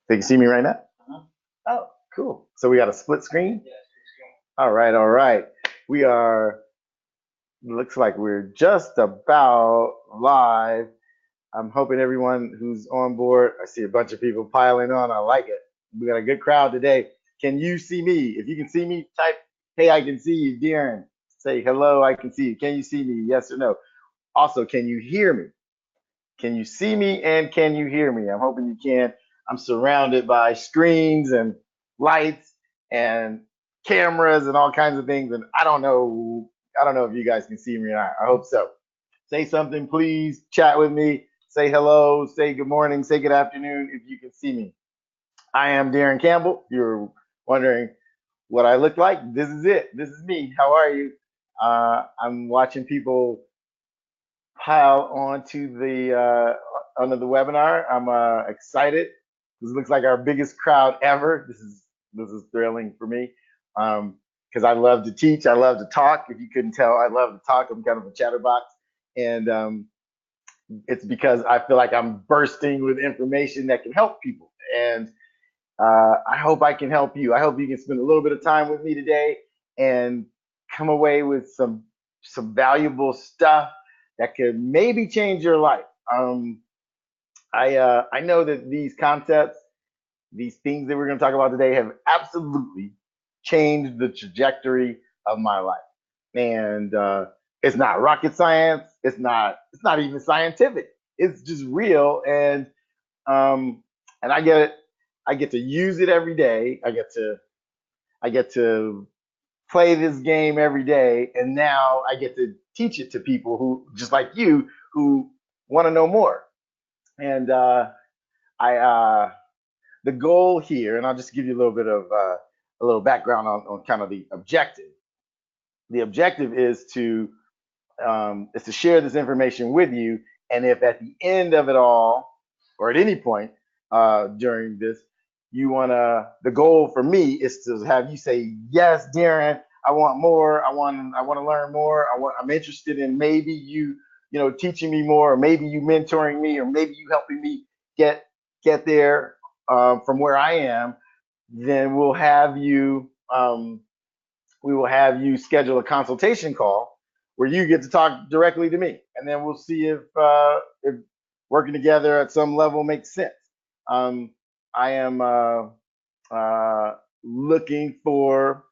They can see me right now? Uh-huh. Oh, cool. So we got a split screen? All right, all right. We are, looks like we're just about live. I'm hoping everyone who's on board, I see a bunch of people piling on. I like it. We got a good crowd today. Can you see me? If you can see me, type, hey, I can see you, Darren. Say hello, I can see you. Can you see me? Yes or no? Also, can you hear me? Can you see me and can you hear me? I'm hoping you can. I'm surrounded by screens and lights and cameras and all kinds of things. And I don't know if you guys can see me or not. I hope so. Say something, please. Chat with me. Say hello. Say good morning. Say good afternoon if you can see me. I am Darren Campbell. You're wondering what I look like. This is it. This is me. How are you? I'm watching people pile onto the webinar. I'm excited. This looks like our biggest crowd ever. This is thrilling for me because I love to teach. I love to talk. If you couldn't tell, I love to talk. I'm kind of a chatterbox, and it's because I feel like I'm bursting with information that can help people. And I hope I can help you. I hope you can spend a little bit of time with me today and come away with some valuable stuff that could maybe change your life. I know that these concepts, these things that we're going to talk about today, have absolutely changed the trajectory of my life. And it's not rocket science. It's not even scientific. It's just real. And I get it. I get to use it every day. I get to play this game every day, and now I get to teach it to people who just like you who want to know more. And I the goal here, and I'll just give you a little bit of a little background on kind of the objective. The objective is to share this information with you, and if at the end of it all, or at any point during this, the goal for me is to have you say, yes, Darren, I want more. I want to learn more. I'm interested in maybe you teaching me more, or maybe you mentoring me, or maybe you helping me get there from where I am. Then we will have you schedule a consultation call where you get to talk directly to me, and then we'll see if working together at some level makes sense. Um, I am looking for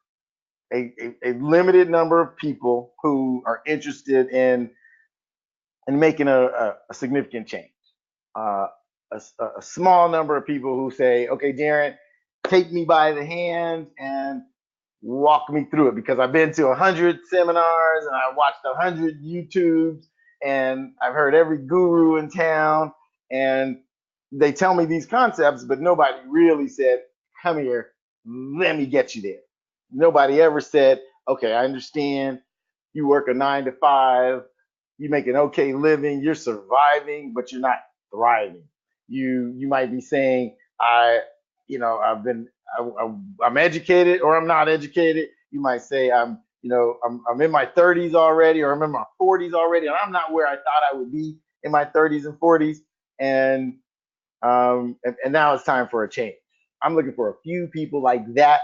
a limited number of people who are interested in making a significant change. Uh, a small number of people who say, okay, Darren, take me by the hand and walk me through it, because I've been to 100 seminars and I watched 100 YouTubes and I've heard every guru in town, and they tell me these concepts, but nobody really said, come here, let me get you there. Nobody ever said, okay, I understand you work a 9 to 5, you make an okay living, you're surviving, but you're not thriving. You might be saying, I'm educated or I'm not educated. You might say I'm in my 30s already, or I'm in my 40s already, and I'm not where I thought I would be in my 30s and 40s. And now it's time for a change. I'm looking for a few people like that.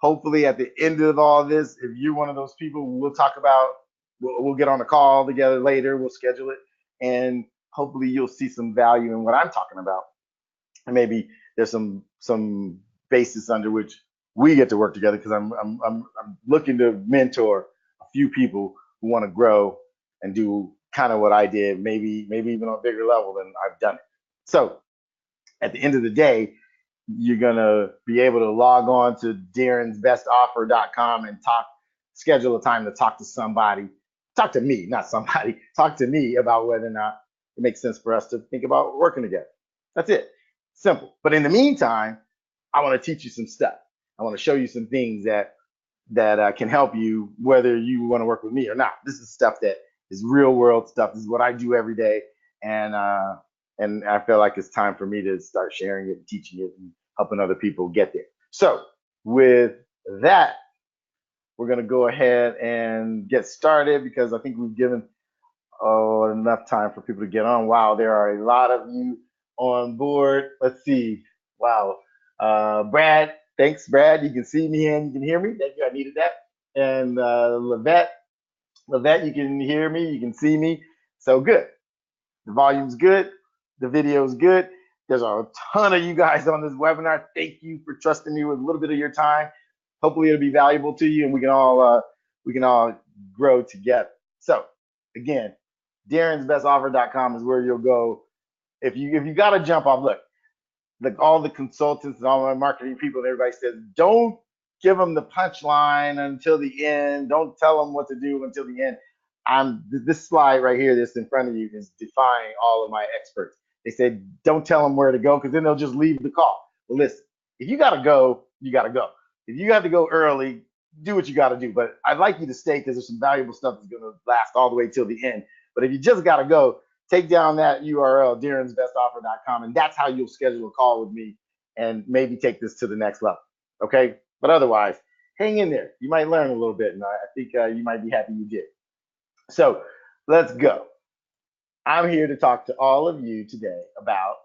Hopefully, at the end of all this, if you're one of those people, we'll talk about. We'll get on a call together later. We'll schedule it, and hopefully, you'll see some value in what I'm talking about, and maybe there's some basis under which we get to work together, because I'm looking to mentor a few people who want to grow and do kind of what I did, maybe even on a bigger level than I've done it. So at the end of the day, you're gonna be able to log on to darrensbestoffer.com and schedule a time to talk to somebody, talk to me, not somebody, talk to me about whether or not it makes sense for us to think about working together. That's it. Simple. But in the meantime, I want to teach you some stuff. I want to show you some things that can help you, whether you want to work with me or not. This is stuff that is real world stuff. This is what I do every day, and I feel like it's time for me to start sharing it and teaching it and helping other people get there. So with that, we're going to go ahead and get started, because I think we've given enough time for people to get on. Wow, there are a lot of you on board. Let's see. Wow. Brad, thanks, Brad. You can see me and you can hear me. Thank you. I needed that. And Levette, you can hear me. You can see me. So good. The volume's good. The video's good. There's a ton of you guys on this webinar. Thank you for trusting me with a little bit of your time. Hopefully it'll be valuable to you and we can all grow together. So again, Darren'sBestOffer.com is where you'll go. If you got to jump off, look, like all the consultants and all my marketing people and everybody says, don't give them the punchline until the end. Don't tell them what to do until the end. This slide right here that's in front of you is defying all of my experts. They said, don't tell them where to go because then they'll just leave the call. Well, listen, if you got to go, you got to go. If you have to go early, do what you got to do. But I'd like you to stay because there's some valuable stuff that's going to last all the way till the end. But if you just got to go, take down that URL, Darren'sBestOffer.com, and that's how you'll schedule a call with me and maybe take this to the next level. Okay? But otherwise, hang in there. You might learn a little bit, and I think you might be happy you did. So let's go. I'm here to talk to all of you today about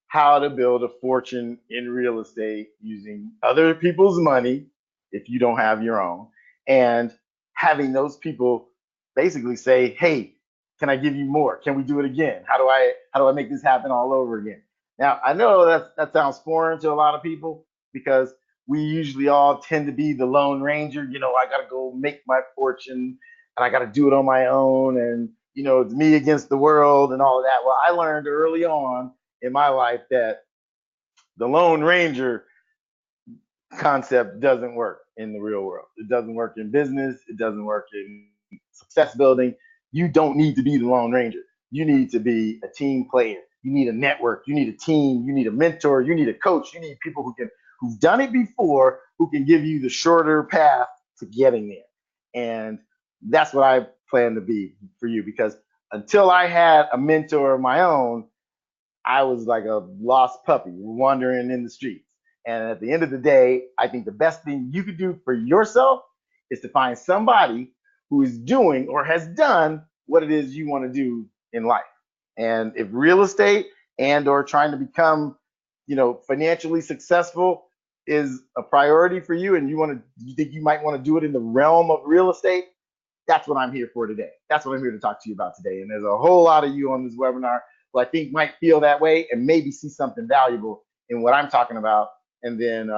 how to build a fortune in real estate using other people's money if you don't have your own, and having those people basically say, hey, can I give you more? Can we do it again? How do I make this happen all over again? Now, I know that sounds foreign to a lot of people because we usually all tend to be the Lone Ranger. You know, I got to go make my fortune and I got to do it on my own. And, you know, it's me against the world and all of that. Well, I learned early on in my life that the Lone Ranger concept doesn't work in the real world. It doesn't work in business. It doesn't work in success building. You don't need to be the Lone Ranger. You need to be a team player. You need a network. You need a team. You need a mentor. You need a coach. You need people who've done it before, who can give you the shorter path to getting there. And that's what I plan to be for you, because until I had a mentor of my own, I was like a lost puppy wandering in the streets. And at the end of the day, I think the best thing you could do for yourself is to find somebody who is doing or has done what it is you want to do in life. And if real estate and or trying to become, you know, financially successful is a priority for you, and you think you might want to do it in the realm of real estate, that's what I'm here for today. That's what I'm here to talk to you about today. And there's a whole lot of you on this webinar who I think might feel that way and maybe see something valuable in what I'm talking about, and then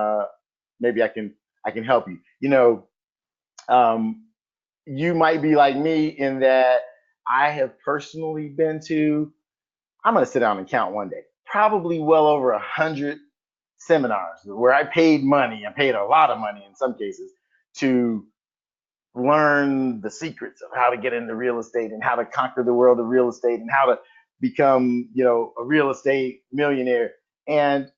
maybe I can help you. You know, you might be like me in that I have personally been to, I'm going to sit down and count one day, probably well over 100 seminars where I paid money. I paid a lot of money in some cases to learn the secrets of how to get into real estate and how to conquer the world of real estate and how to become, you know, a real estate millionaire. And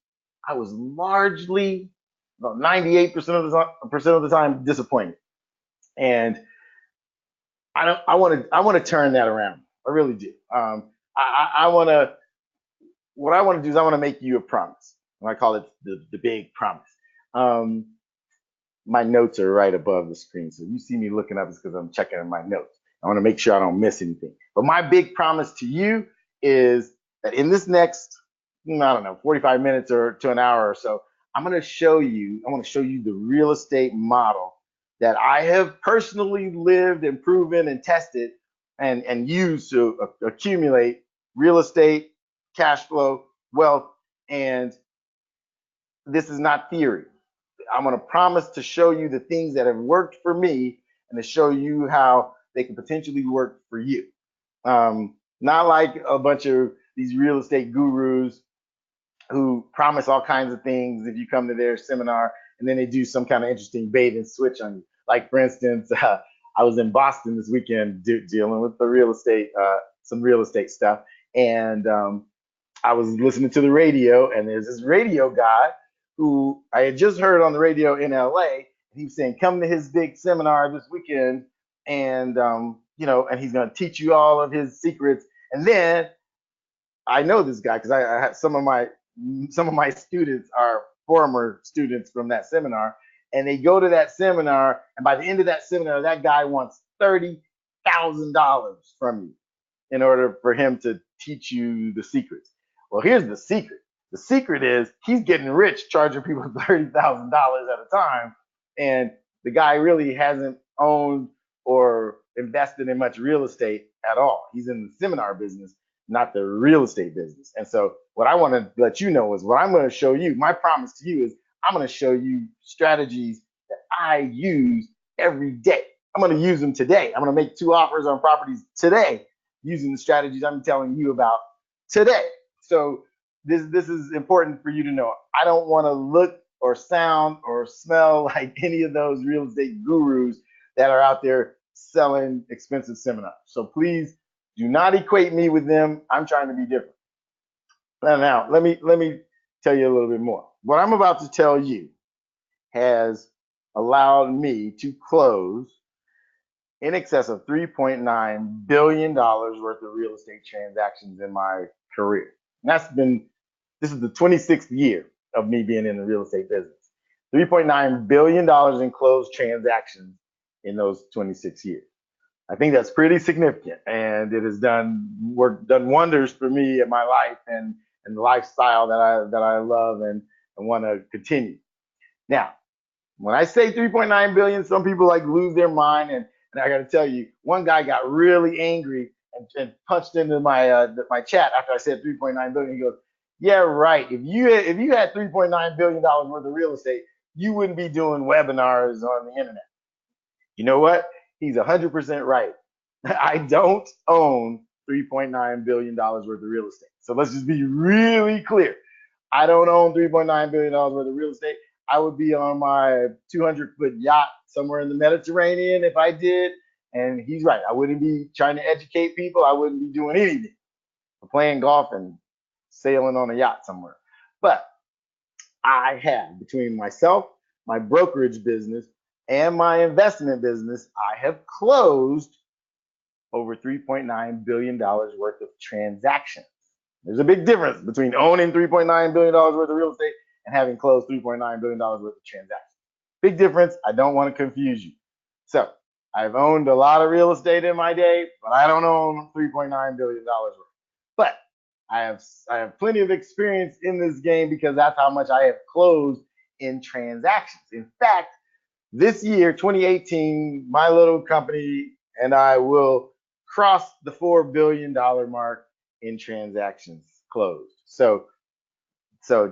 I was largely, about 98% of the time disappointed. And I want to turn that around. I really do. I want to, what I want to do is I want to make you a promise. And I call it the big promise. My notes are right above the screen. So you see me looking up, it's because I'm checking my notes. I want to make sure I don't miss anything. But my big promise to you is that in this next, I don't know, 45 minutes or to an hour or so, I want to show you the real estate model that I have personally lived and proven and tested and used to accumulate real estate, cash flow, wealth. And this is not theory. I'm going to promise to show you the things that have worked for me and to show you how they can potentially work for you. Not like a bunch of these real estate gurus who promise all kinds of things if you come to their seminar, and then they do some kind of interesting bait and switch on you. Like, for instance, I was in Boston this weekend dealing with the real estate, some real estate stuff, and I was listening to the radio, and there's this radio guy who I had just heard on the radio in LA. He was saying, come to his big seminar this weekend, and you know, and he's going to teach you all of his secrets. And then I know this guy because I had some of my students are former students from that seminar, and they go to that seminar, and by the end of that seminar, that guy wants $30,000 from you in order for him to teach you the secrets. Well, here's the secret. The secret is he's getting rich charging people $30,000 at a time. And the guy really hasn't owned or invested in much real estate at all. He's in the seminar business, not the real estate business. And so what I want to let you know is what I'm going to show you. My promise to you is I'm going to show you strategies that I use every day. I'm going to use them today. I'm going to make 2 offers on properties today using the strategies I'm telling you about today. So this is important for you to know. I don't want to look or sound or smell like any of those real estate gurus that are out there selling expensive seminars. So please do not equate me with them. I'm trying to be different. Now let me tell you a little bit more. What I'm about to tell you has allowed me to close in excess of $3.9 billion worth of real estate transactions in my career. And this is the 26th year of me being in the real estate business. $3.9 billion in closed transactions in those 26 years. I think that's pretty significant, and it has done wonders for me in my life and the lifestyle that I love and want to continue. Now, when I say 3.9 billion, some people like lose their mind, and I got to tell you, one guy got really angry and punched into my chat after I said 3.9 billion. He goes, "Yeah, right. If you had 3.9 billion dollars worth of real estate, you wouldn't be doing webinars on the internet." You know what? He's 100% right. I don't own $3.9 billion worth of real estate. So let's just be really clear. I don't own $3.9 billion worth of real estate. I would be on my 200-foot yacht somewhere in the Mediterranean if I did. And he's right. I wouldn't be trying to educate people. I wouldn't be doing anything. Playing golf and sailing on a yacht somewhere. But I have, between myself, my brokerage business, and my investment business, I have closed over $3.9 billion worth of transactions. There's a big difference between owning $3.9 billion worth of real estate and having closed $3.9 billion worth of transactions. Big difference. I don't want to confuse you. So I've owned a lot of real estate in my day, but I don't own $3.9 billion worth. But I have plenty of experience in this game because that's how much I have closed in transactions. In fact, this year, 2018, my little company and I will cross the $4 billion mark in transactions closed. So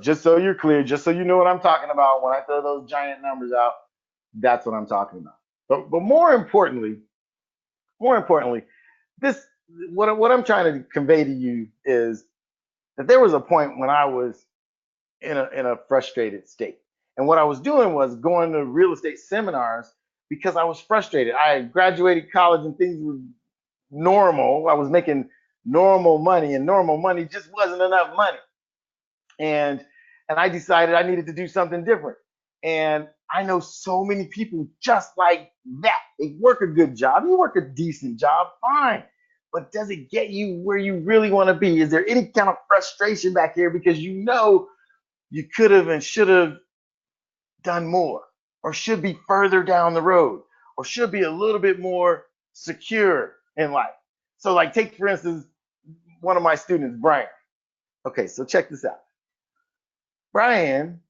just so you're clear, just so you know what I'm talking about, when I throw those giant numbers out, that's what I'm talking about. But more importantly, this what I'm trying to convey to you is that there was a point when I was in a frustrated state. And what I was doing was going to real estate seminars because I was frustrated. I had graduated college and things were normal. I was making normal money, and normal money just wasn't enough money. And I decided I needed to do something different. And I know so many people just like that. They work a good job. You work a decent job, fine. But does it get you where you really want to be? Is there any kind of frustration back here because you know you could have and should have done more, or should be further down the road, or should be a little bit more secure in life? So like take, for instance, one of my students, Brian. Okay, so check this out. Brian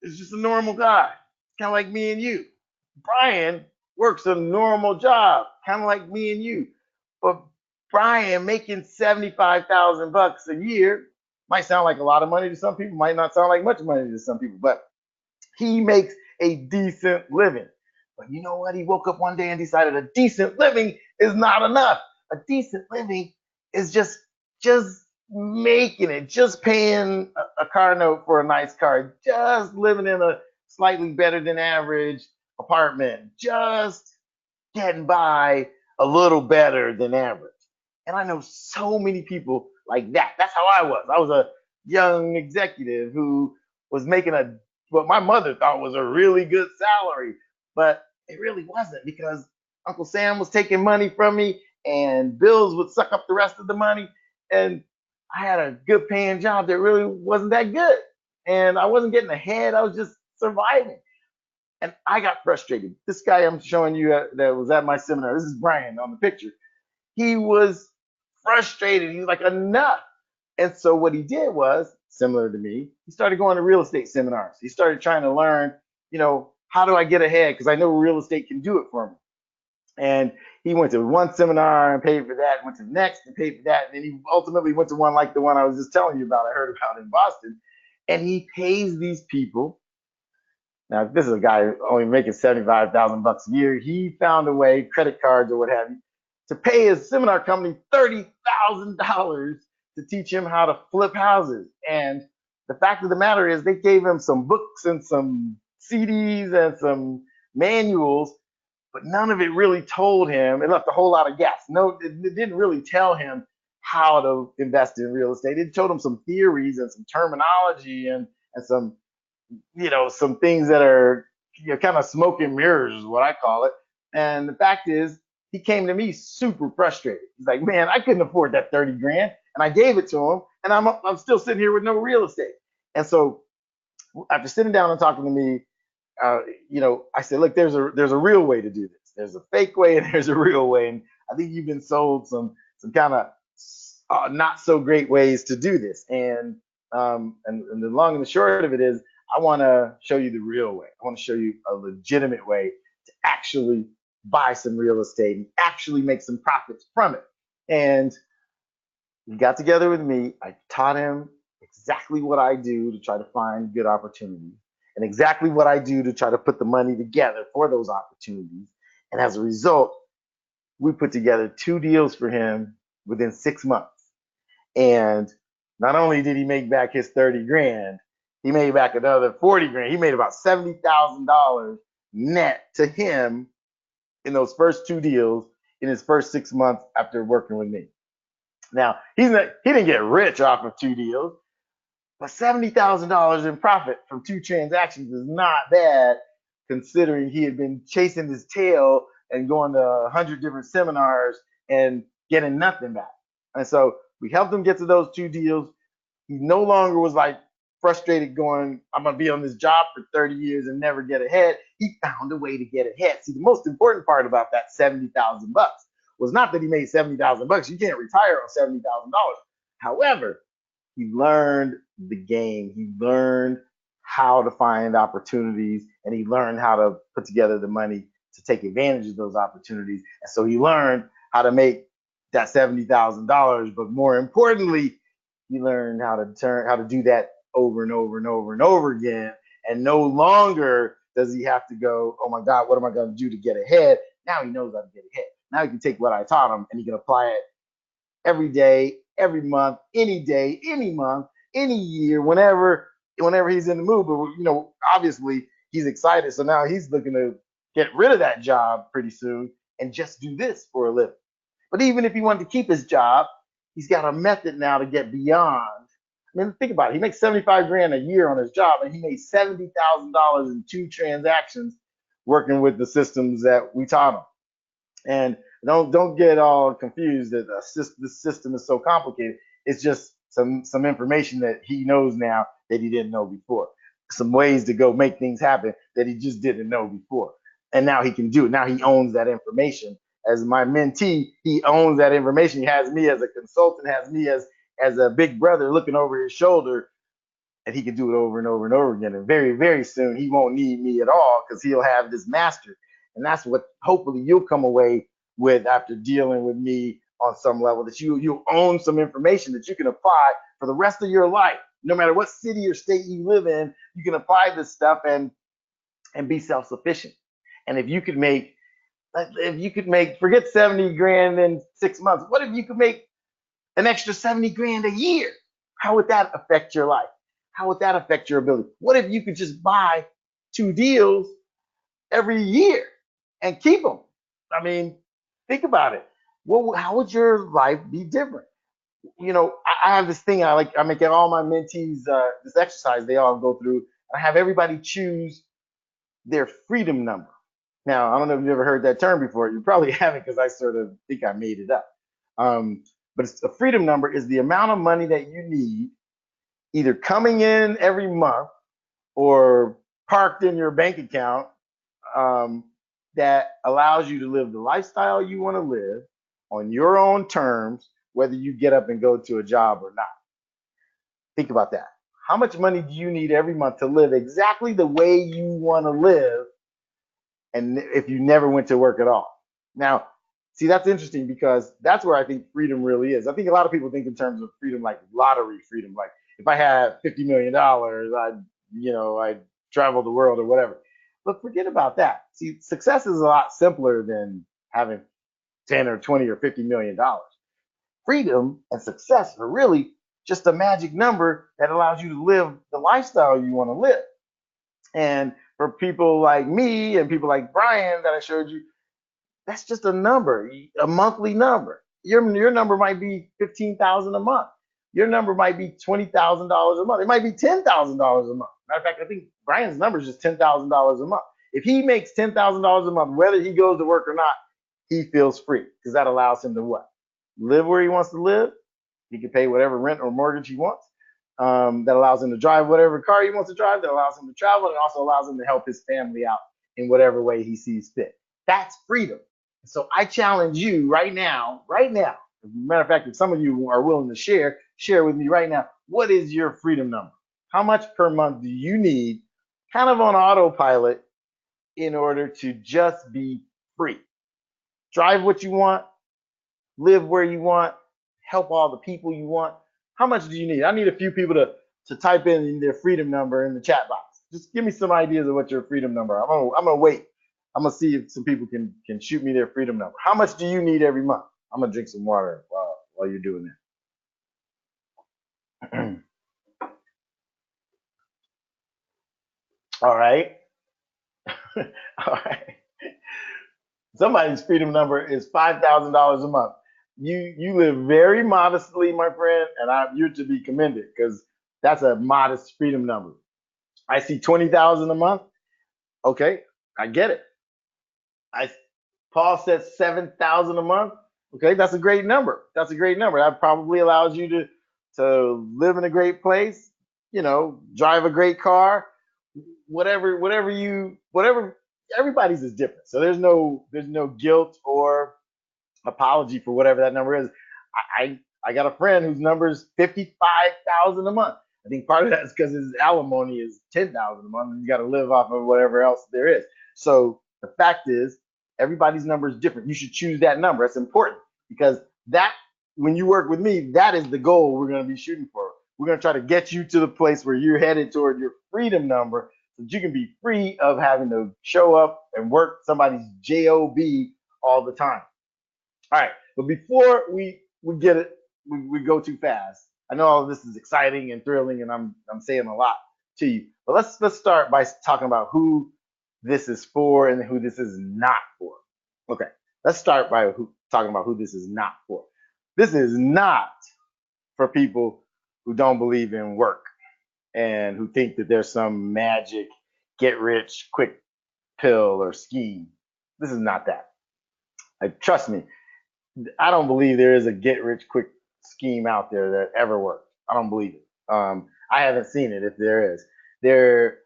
is just a normal guy, kind of like me and you. Brian works a normal job, kind of like me and you. But Brian making $75,000 a year might sound like a lot of money to some people, might not sound like much money to some people, but he makes a decent living. But you know what? He woke up one day and decided a decent living is not enough. A decent living is just making it, just paying a car note for a nice car, just living in a slightly better than average apartment, just getting by a little better than average. And I know so many people like that. That's how I was. I was a young executive who was making what my mother thought was a really good salary, but it really wasn't, because Uncle Sam was taking money from me and bills would suck up the rest of the money. And I had a good paying job that really wasn't that good. And I wasn't getting ahead. I was just surviving. And I got frustrated. This guy I'm showing you that was at my seminar, this is Brian on the picture. He was frustrated. He was like, enough. And so what he did was similar to me. He started going to real estate seminars. He started trying to learn, how do I get ahead? Because I know real estate can do it for me. And he went to one seminar and paid for that, went to the next and paid for that. And then he ultimately went to one like the one I was just telling you about, I heard about in Boston. And he pays these people. Now, this is a guy only making 75,000 bucks a year. He found a way, credit cards or what have you, to pay his seminar company $30,000 to teach him how to flip houses. And the fact of the matter is, they gave him some books and some CDs and some manuals, but none of it really told him. It left a whole lot of gaps. No, it didn't really tell him how to invest in real estate. It told him some theories and some terminology and some things that are kind of smoke and mirrors is what I call it. And the fact is, he came to me super frustrated. He's like, man, I couldn't afford that 30 grand. And I gave it to him, and I'm still sitting here with no real estate. And so after sitting down and talking to me, I said, look, there's a real way to do this. There's a fake way and there's a real way. And I think you've been sold some kind of not so great ways to do this. And the long and the short of it is, I want to show you the real way. I want to show you a legitimate way to actually buy some real estate and actually make some profits from it. And he got together with me. I taught him exactly what I do to try to find good opportunities and exactly what I do to try to put the money together for those opportunities. And as a result, we put together 2 deals for him within 6 months. And not only did he make back his 30 grand, he made back another 40 grand. He made about $70,000 net to him in those first 2 deals in his first 6 months after working with me. Now, he didn't get rich off of 2 deals, but $70,000 in profit from 2 transactions is not bad, considering he had been chasing his tail and going to 100 different seminars and getting nothing back. And so we helped him get to those 2 deals. He no longer was like frustrated going, I'm going to be on this job for 30 years and never get ahead. He found a way to get ahead. See, the most important part about that 70,000 bucks was not that he made 70,000 bucks. You can't retire on $70,000. However, he learned the game. He learned how to find opportunities, and he learned how to put together the money to take advantage of those opportunities. And so he learned how to make that $70,000, but more importantly, he learned how to do that over and over and over and over again. And no longer does he have to go, oh my God, what am I going to do to get ahead? Now he knows how to get ahead. Now he can take what I taught him and he can apply it every day, every month, any day, any month, any year, whenever he's in the mood. But obviously he's excited. So now he's looking to get rid of that job pretty soon and just do this for a living. But even if he wanted to keep his job, he's got a method now to get beyond. I mean, think about it. He makes 75 grand a year on his job, and he made $70,000 in 2 transactions working with the systems that we taught him. And don't get all confused that the system is so complicated. It's just some information that he knows now that he didn't know before. Some ways to go make things happen that he just didn't know before. And now he can do it. Now he owns that information. As my mentee, he owns that information. He has me as a consultant, has me as a big brother looking over his shoulder, and he can do it over and over and over again. And very, very soon, he won't need me at all because he'll have this mastered. And that's what hopefully you'll come away with after dealing with me on some level, that you'll own some information that you can apply for the rest of your life. No matter what city or state you live in, you can apply this stuff and be self-sufficient. And if you could make, forget 70 grand in 6 months, what if you could make an extra 70 grand a year? How would that affect your life? How would that affect your ability? What if you could just buy 2 deals every year and keep them? I mean, think about it. How would your life be different? I have this thing I make all my mentees, this exercise they all go through. I have everybody choose their freedom number. Now, I don't know if you've ever heard that term before. You probably haven't, because I sort of think I made it up. But a freedom number is the amount of money that you need either coming in every month or parked in your bank account that allows you to live the lifestyle you want to live on your own terms, whether you get up and go to a job or not. Think about that. How much money do you need every month to live exactly the way you want to live? And if you never went to work at all. Now, see, that's interesting because that's where I think freedom really is. I think a lot of people think in terms of freedom like lottery freedom. Like if I had $50 million, I'd travel the world or whatever. But forget about that. See, success is a lot simpler than having 10 or 20 or $50 million. Freedom and success are really just a magic number that allows you to live the lifestyle you want to live. And for people like me and people like Brian that I showed you, that's just a number, a monthly number. Your number might be 15,000 a month. Your number might be $20,000 a month. It might be $10,000 a month. Matter of fact, I think Brian's number is just $10,000 a month. If he makes $10,000 a month, whether he goes to work or not, he feels free because that allows him to what? Live where he wants to live. He can pay whatever rent or mortgage he wants. That allows him to drive whatever car he wants to drive. That allows him to travel and also allows him to help his family out in whatever way he sees fit. That's freedom. So I challenge you right now. As a matter of fact, if some of you are willing to share with me right now, what is your freedom number? How much per month do you need, kind of on autopilot, in order to just be free? Drive what you want, live where you want, help all the people you want. How much do you need? I need a few people to type in their freedom number in the chat box. Just give me some ideas of what your freedom number. I'm gonna wait. I'm gonna see if some people can shoot me their freedom number. How much do you need every month? I'm gonna drink some water while you're doing that. All right. All right. Somebody's freedom number is $5,000 a month. You live very modestly, my friend, and you're to be commended because that's a modest freedom number. I see 20,000 a month. Okay, I get it. I Paul said 7,000 a month. Okay, that's a great number. That's a great number. That probably allows you to live in a great place, drive a great car, whatever. Everybody's is different. So there's no guilt or apology for whatever that number is. I got a friend whose number is 55,000 a month. I think part of that is because his alimony is 10,000 a month, and you got to live off of whatever else there is. So the fact is, everybody's number is different. You should choose that number. It's important because that when you work with me, that is the goal we're going to be shooting for. We're going to try to get you to the place where you're headed toward your freedom number, so that you can be free of having to show up and work somebody's job all the time. All right, but before we get it, we go too fast. I know all of this is exciting and thrilling, and I'm saying a lot to you. But let's start by talking about who this is for and who this is not for. Okay, let's start by talking about who this is not for. This is not for people who don't believe in work and who think that there's some magic get rich quick pill or scheme. This is not that. Trust me, I don't believe there is a get rich quick scheme out there that ever worked. I don't believe it. I haven't seen it. If there is, there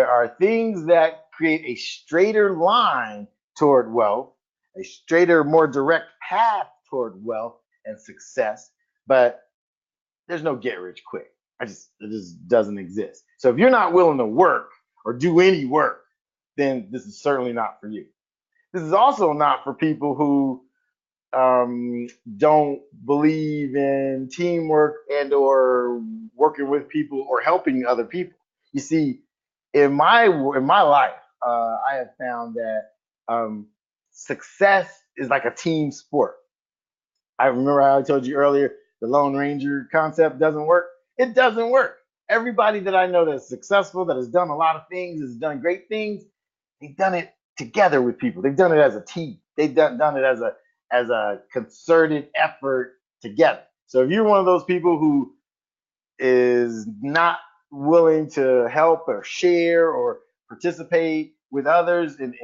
are things that create a straighter line toward wealth, a straighter, more direct path toward wealth and success. But there's no get rich quick. It just doesn't exist. So if you're not willing to work or do any work, then this is certainly not for you. This is also not for people who don't believe in teamwork and or working with people or helping other people. You see, in my life, I have found that success is like a team sport. I remember how I told you earlier, the Lone Ranger concept doesn't work. It doesn't work. Everybody that I know that's successful, that has done a lot of things, has done great things, they've done it together with people. They've done it as a team. They've done it as a concerted effort together. So if you're one of those people who is not willing to help or share or participate with others in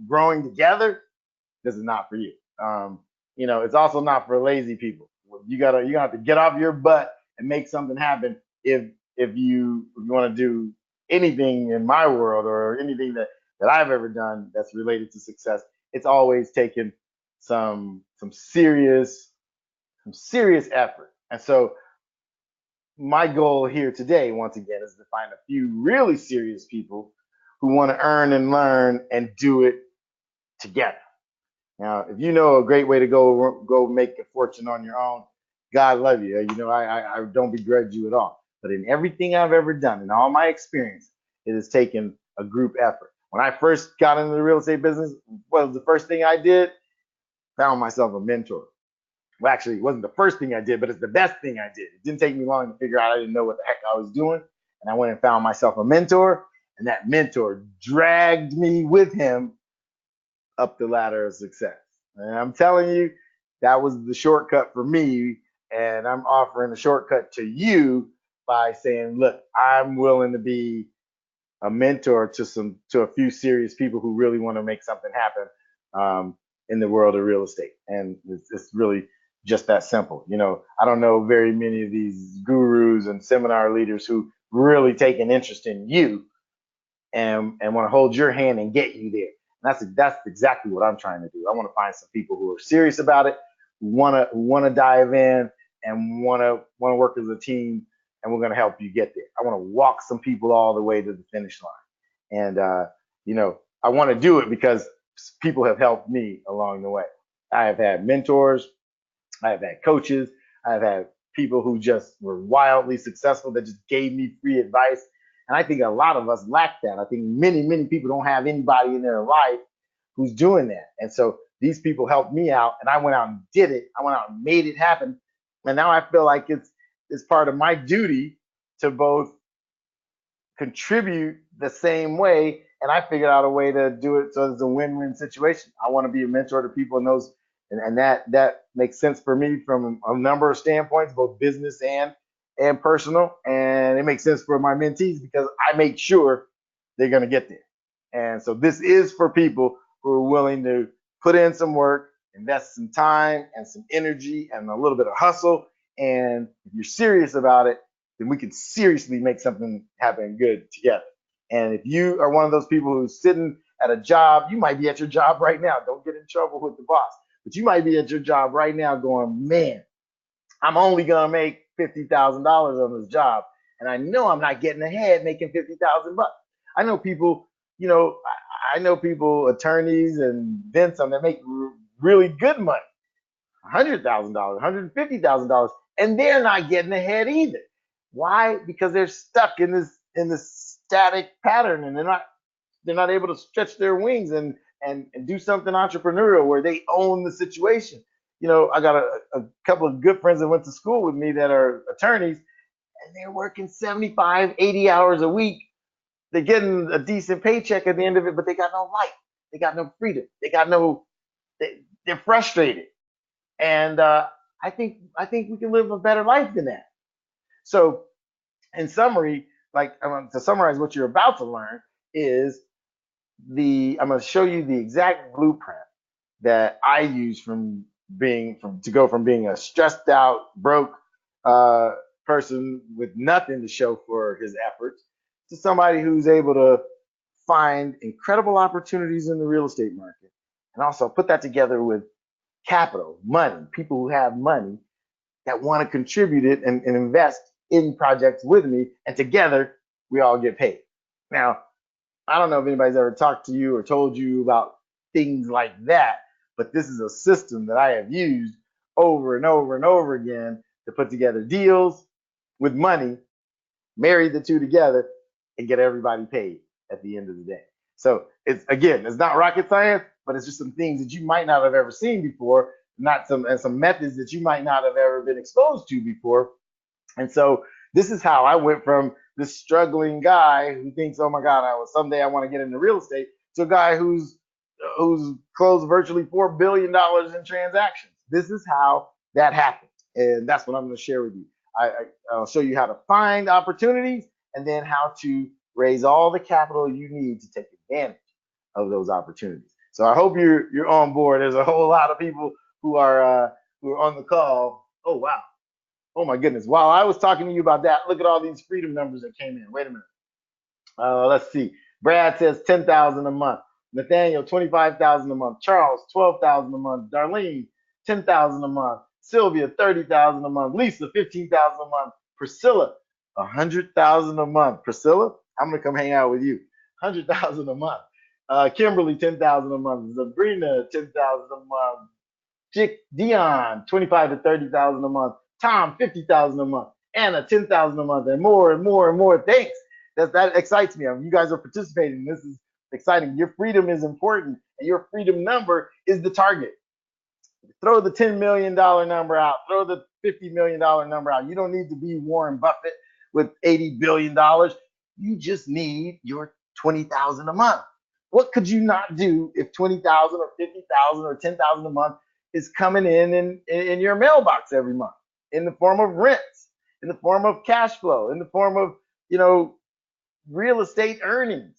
growing together, this is not for you. It's also not for lazy people. You have to get off your butt and make something happen if you want to do anything in my world or anything that I've ever done that's related to success. It's always taken some serious effort. And so my goal here today, once again, is to find a few really serious people who want to earn and learn and do it together. Now, if you know a great way to go make a fortune on your own, God love you. You know, I don't begrudge you at all. But in everything I've ever done, in all my experience, it has taken a group effort. When I first got into the real estate business, what was the first thing I did? Found myself a mentor. Well, actually, it wasn't the first thing I did, but it's the best thing I did. It didn't take me long to figure out. I didn't know what the heck I was doing. And I went and found myself a mentor, and that mentor dragged me with him up the ladder of success. And I'm telling you, that was the shortcut for me. And I'm offering a shortcut to you by saying, look, I'm willing to be a mentor to a few serious people who really want to make something happen in the world of real estate. And it's really just that simple. You know, I don't know very many of these gurus and seminar leaders who really take an interest in you and want to hold your hand and get you there. That's exactly what I'm trying to do. I want to find some people who are serious about it, who want to dive in and want to work as a team, and we're going to help you get there. I want to walk some people all the way to the finish line, and you know, I want to do it because people have helped me along the way. I have had mentors, I have had coaches, I've had people who just were wildly successful that just gave me free advice. And I think a lot of us lack that. I think many people don't have anybody in their life who's doing that. And so these people helped me out, and I went out and did it. I went out and made it happen. And now I feel like it's part of my duty to both contribute the same way, and I figured out a way to do it so it's a win-win situation. I want to be a mentor to people in those, and that makes sense for me from a number of standpoints, both business and personal, and it makes sense for my mentees because I make sure they're going to get there. And so this is for people who are willing to put in some work, invest some time and some energy and a little bit of hustle. And if you're serious about it, then we can seriously make something happen good together. And if you are one of those people who's sitting at a job, you might be at your job right now. Don't get in trouble with the boss, but you might be at your job right now going, man, I'm only gonna make $50,000 on this job, and I know I'm not getting ahead making 50,000 bucks. I know people, you know, I know people, attorneys and then some that make really good money, $100,000, $150,000, and they're not getting ahead either. Why? Because they're stuck in this static pattern, and they're not able to stretch their wings and do something entrepreneurial where they own the situation. You know, I got a couple of good friends that went to school with me that are attorneys, and they're working 75, 80 hours a week. They're getting a decent paycheck at the end of it, but they got no life. They got no freedom. They're frustrated. And I think we can live a better life than that. So, in summary, like to summarize what you're about to learn is I'm going to show you the exact blueprint that I use to go from being a stressed out, broke uh, person with nothing to show for his efforts to somebody who's able to find incredible opportunities in the real estate market and also put that together with capital, money, people who have money that want to contribute it and invest in projects with me, and together we all get paid. Now, I don't know if anybody's ever talked to you or told you about things like that, but this is a system that I have used over and over and over again to put together deals with money, marry the two together, and get everybody paid at the end of the day. So it's not rocket science, but it's just some things that you might not have ever seen before, not some methods that you might not have ever been exposed to before. And so this is how I went from this struggling guy who thinks, oh my God, someday I want to get into real estate, to a guy who's closed virtually $4 billion in transactions. This is how that happened, and that's what I'm going to share with you. I'll show you how to find opportunities and then how to raise all the capital you need to take advantage of those opportunities. So I hope you're on board. There's a whole lot of people who are on the call. Oh wow. Oh my goodness. While I was talking to you about that, look at all these freedom numbers that came in. Wait a minute. Let's see. Brad says 10,000 a month. Nathaniel, 25,000 a month. Charles, 12,000 a month. Darlene, 10,000 a month. Sylvia, 30,000 a month. Lisa, 15,000 a month. Priscilla, 100,000 a month. Priscilla, I'm gonna come hang out with you. 100,000 a month. Kimberly, 10,000 a month. Sabrina, 10,000 a month. Dion, 25 to 30,000 a month. Tom, 50,000 a month. Anna, 10,000 a month, and more and more and more. Thanks. That excites me. I mean, you guys are participating. This is exciting. Your freedom is important, and your freedom number is the target. Throw the $10 million number out. Throw the $50 million number out. You don't need to be Warren Buffett with $80 billion. You just need your 20,000 a month. What could you not do if 20,000 or 50,000 or 10,000 a month is coming in your mailbox every month in the form of rents, in the form of cash flow, in the form of, real estate earnings?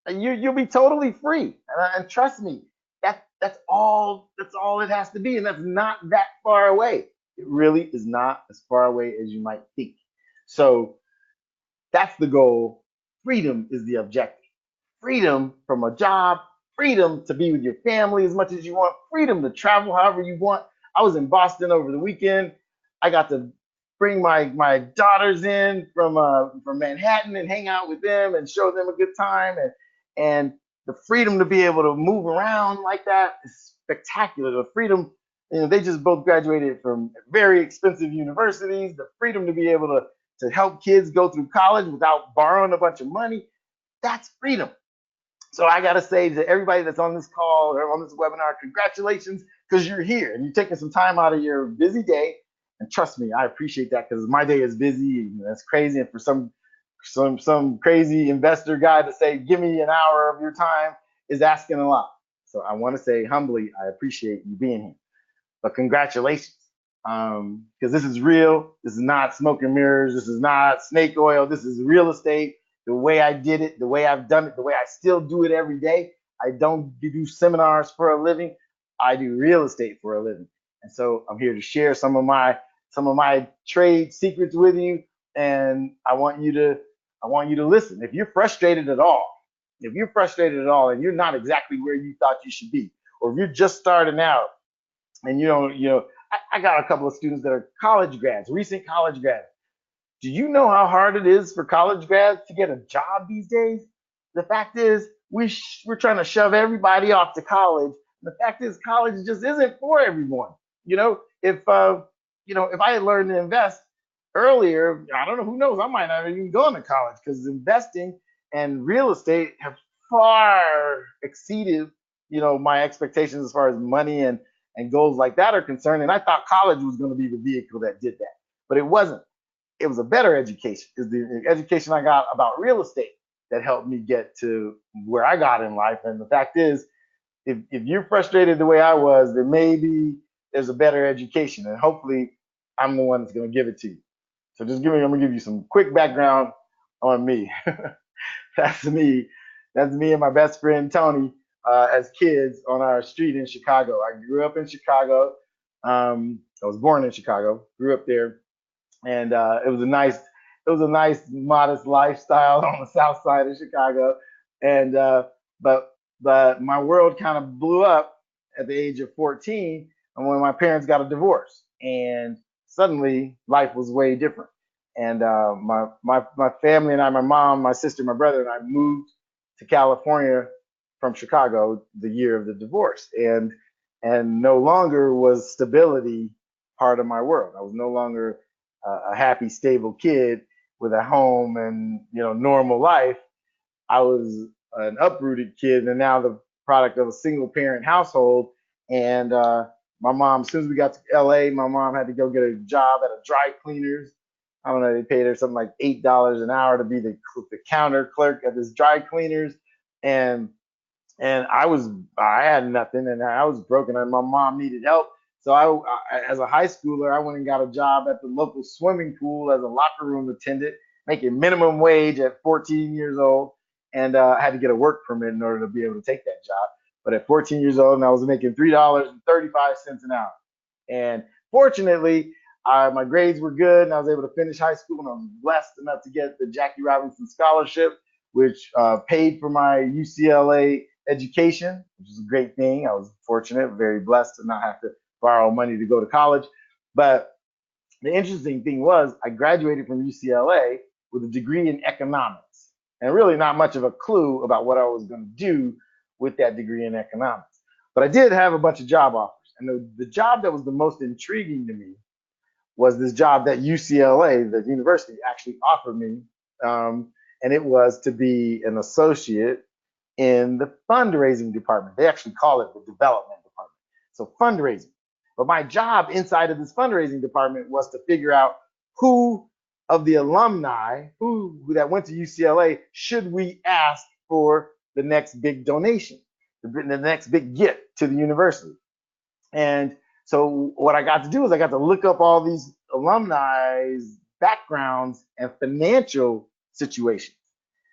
And you'll be totally free. And trust me, that's all it has to be, and that's not that far away. It really is not as far away as you might think. So that's the goal. Freedom is the objective. Freedom from a job, freedom to be with your family as much as you want, freedom to travel however you want. I was in Boston over the weekend. I got to bring my daughters in from Manhattan and hang out with them and show them a good time, and the freedom to be able to move around like that is spectacular. The freedom, they just both graduated from very expensive universities. The freedom to be able to help kids go through college without borrowing a bunch of money, that's freedom. So I got to say to everybody that's on this call or on this webinar, congratulations, because you're here and you're taking some time out of your busy day. And trust me, I appreciate that, because my day is busy and that's crazy. And for some crazy investor guy to say, give me an hour of your time is asking a lot. So I want to say humbly, I appreciate you being here. But congratulations, because this is real. This is not smoke and mirrors. This is not snake oil. This is real estate. The way I did it, the way I've done it, the way I still do it every day. I don't do seminars for a living. I do real estate for a living. And so I'm here to share some of my trade secrets with you. And I want you to listen. If you're frustrated at all, and you're not exactly where you thought you should be, or if you're just starting out and I got a couple of students that are college grads, recent college grads. Do you know how hard it is for college grads to get a job these days? The fact is, we're trying to shove everybody off to college. The fact is, college just isn't for everyone. If I had learned to invest earlier, I don't know, who knows, I might not even go into college, because investing and real estate have far exceeded, my expectations as far as money and goals like that are concerned. And I thought college was going to be the vehicle that did that, but it wasn't. It was a better education. It's the education I got about real estate that helped me get to where I got in life. And the fact is, if you're frustrated the way I was, then maybe there's a better education, and hopefully I'm the one that's going to give it to you. So I'm going to give you some quick background on me. That's me. That's me and my best friend Tony as kids on our street in Chicago. I grew up in Chicago. I was born in Chicago, grew up there. And it was a nice, modest lifestyle on the south side of Chicago. And but my world kind of blew up at the age of 14, and when my parents got a divorce, and suddenly life was way different. And my family and I, my mom, my sister, my brother, and I moved to California from Chicago the year of the divorce, and no longer was stability part of my world. I was no longer a happy, stable kid with a home and normal life. I was an uprooted kid, and now the product of a single parent household. And my mom, as soon as we got to LA, my mom had to go get a job at a dry cleaners. I don't know, they paid her something like $8 an hour to be the counter clerk at this dry cleaners. And I had nothing, and I was broken, and my mom needed help. So as a high schooler, I went and got a job at the local swimming pool as a locker room attendant, making minimum wage at 14 years old. And I had to get a work permit in order to be able to take that job. But at 14 years old, and I was making $3.35 an hour. And fortunately, my grades were good, and I was able to finish high school, and I was blessed enough to get the Jackie Robinson Scholarship, which paid for my UCLA education, which is a great thing. I was fortunate, very blessed to not have to borrow money to go to college. But The interesting thing was I graduated from UCLA with a degree in economics and really not much of a clue about what I was going to do with that degree in economics. But I did have a bunch of job offers. And the job that was the most intriguing to me was this job that UCLA, the university, actually offered me. And it was to be an associate in the fundraising department. They actually call it the development department. So fundraising. But my job inside of this fundraising department was to figure out who of the alumni who that went to UCLA should we ask for the next big donation, the next big gift to the university. And so what I got to do is I got to look up all these alumni's backgrounds and financial situations.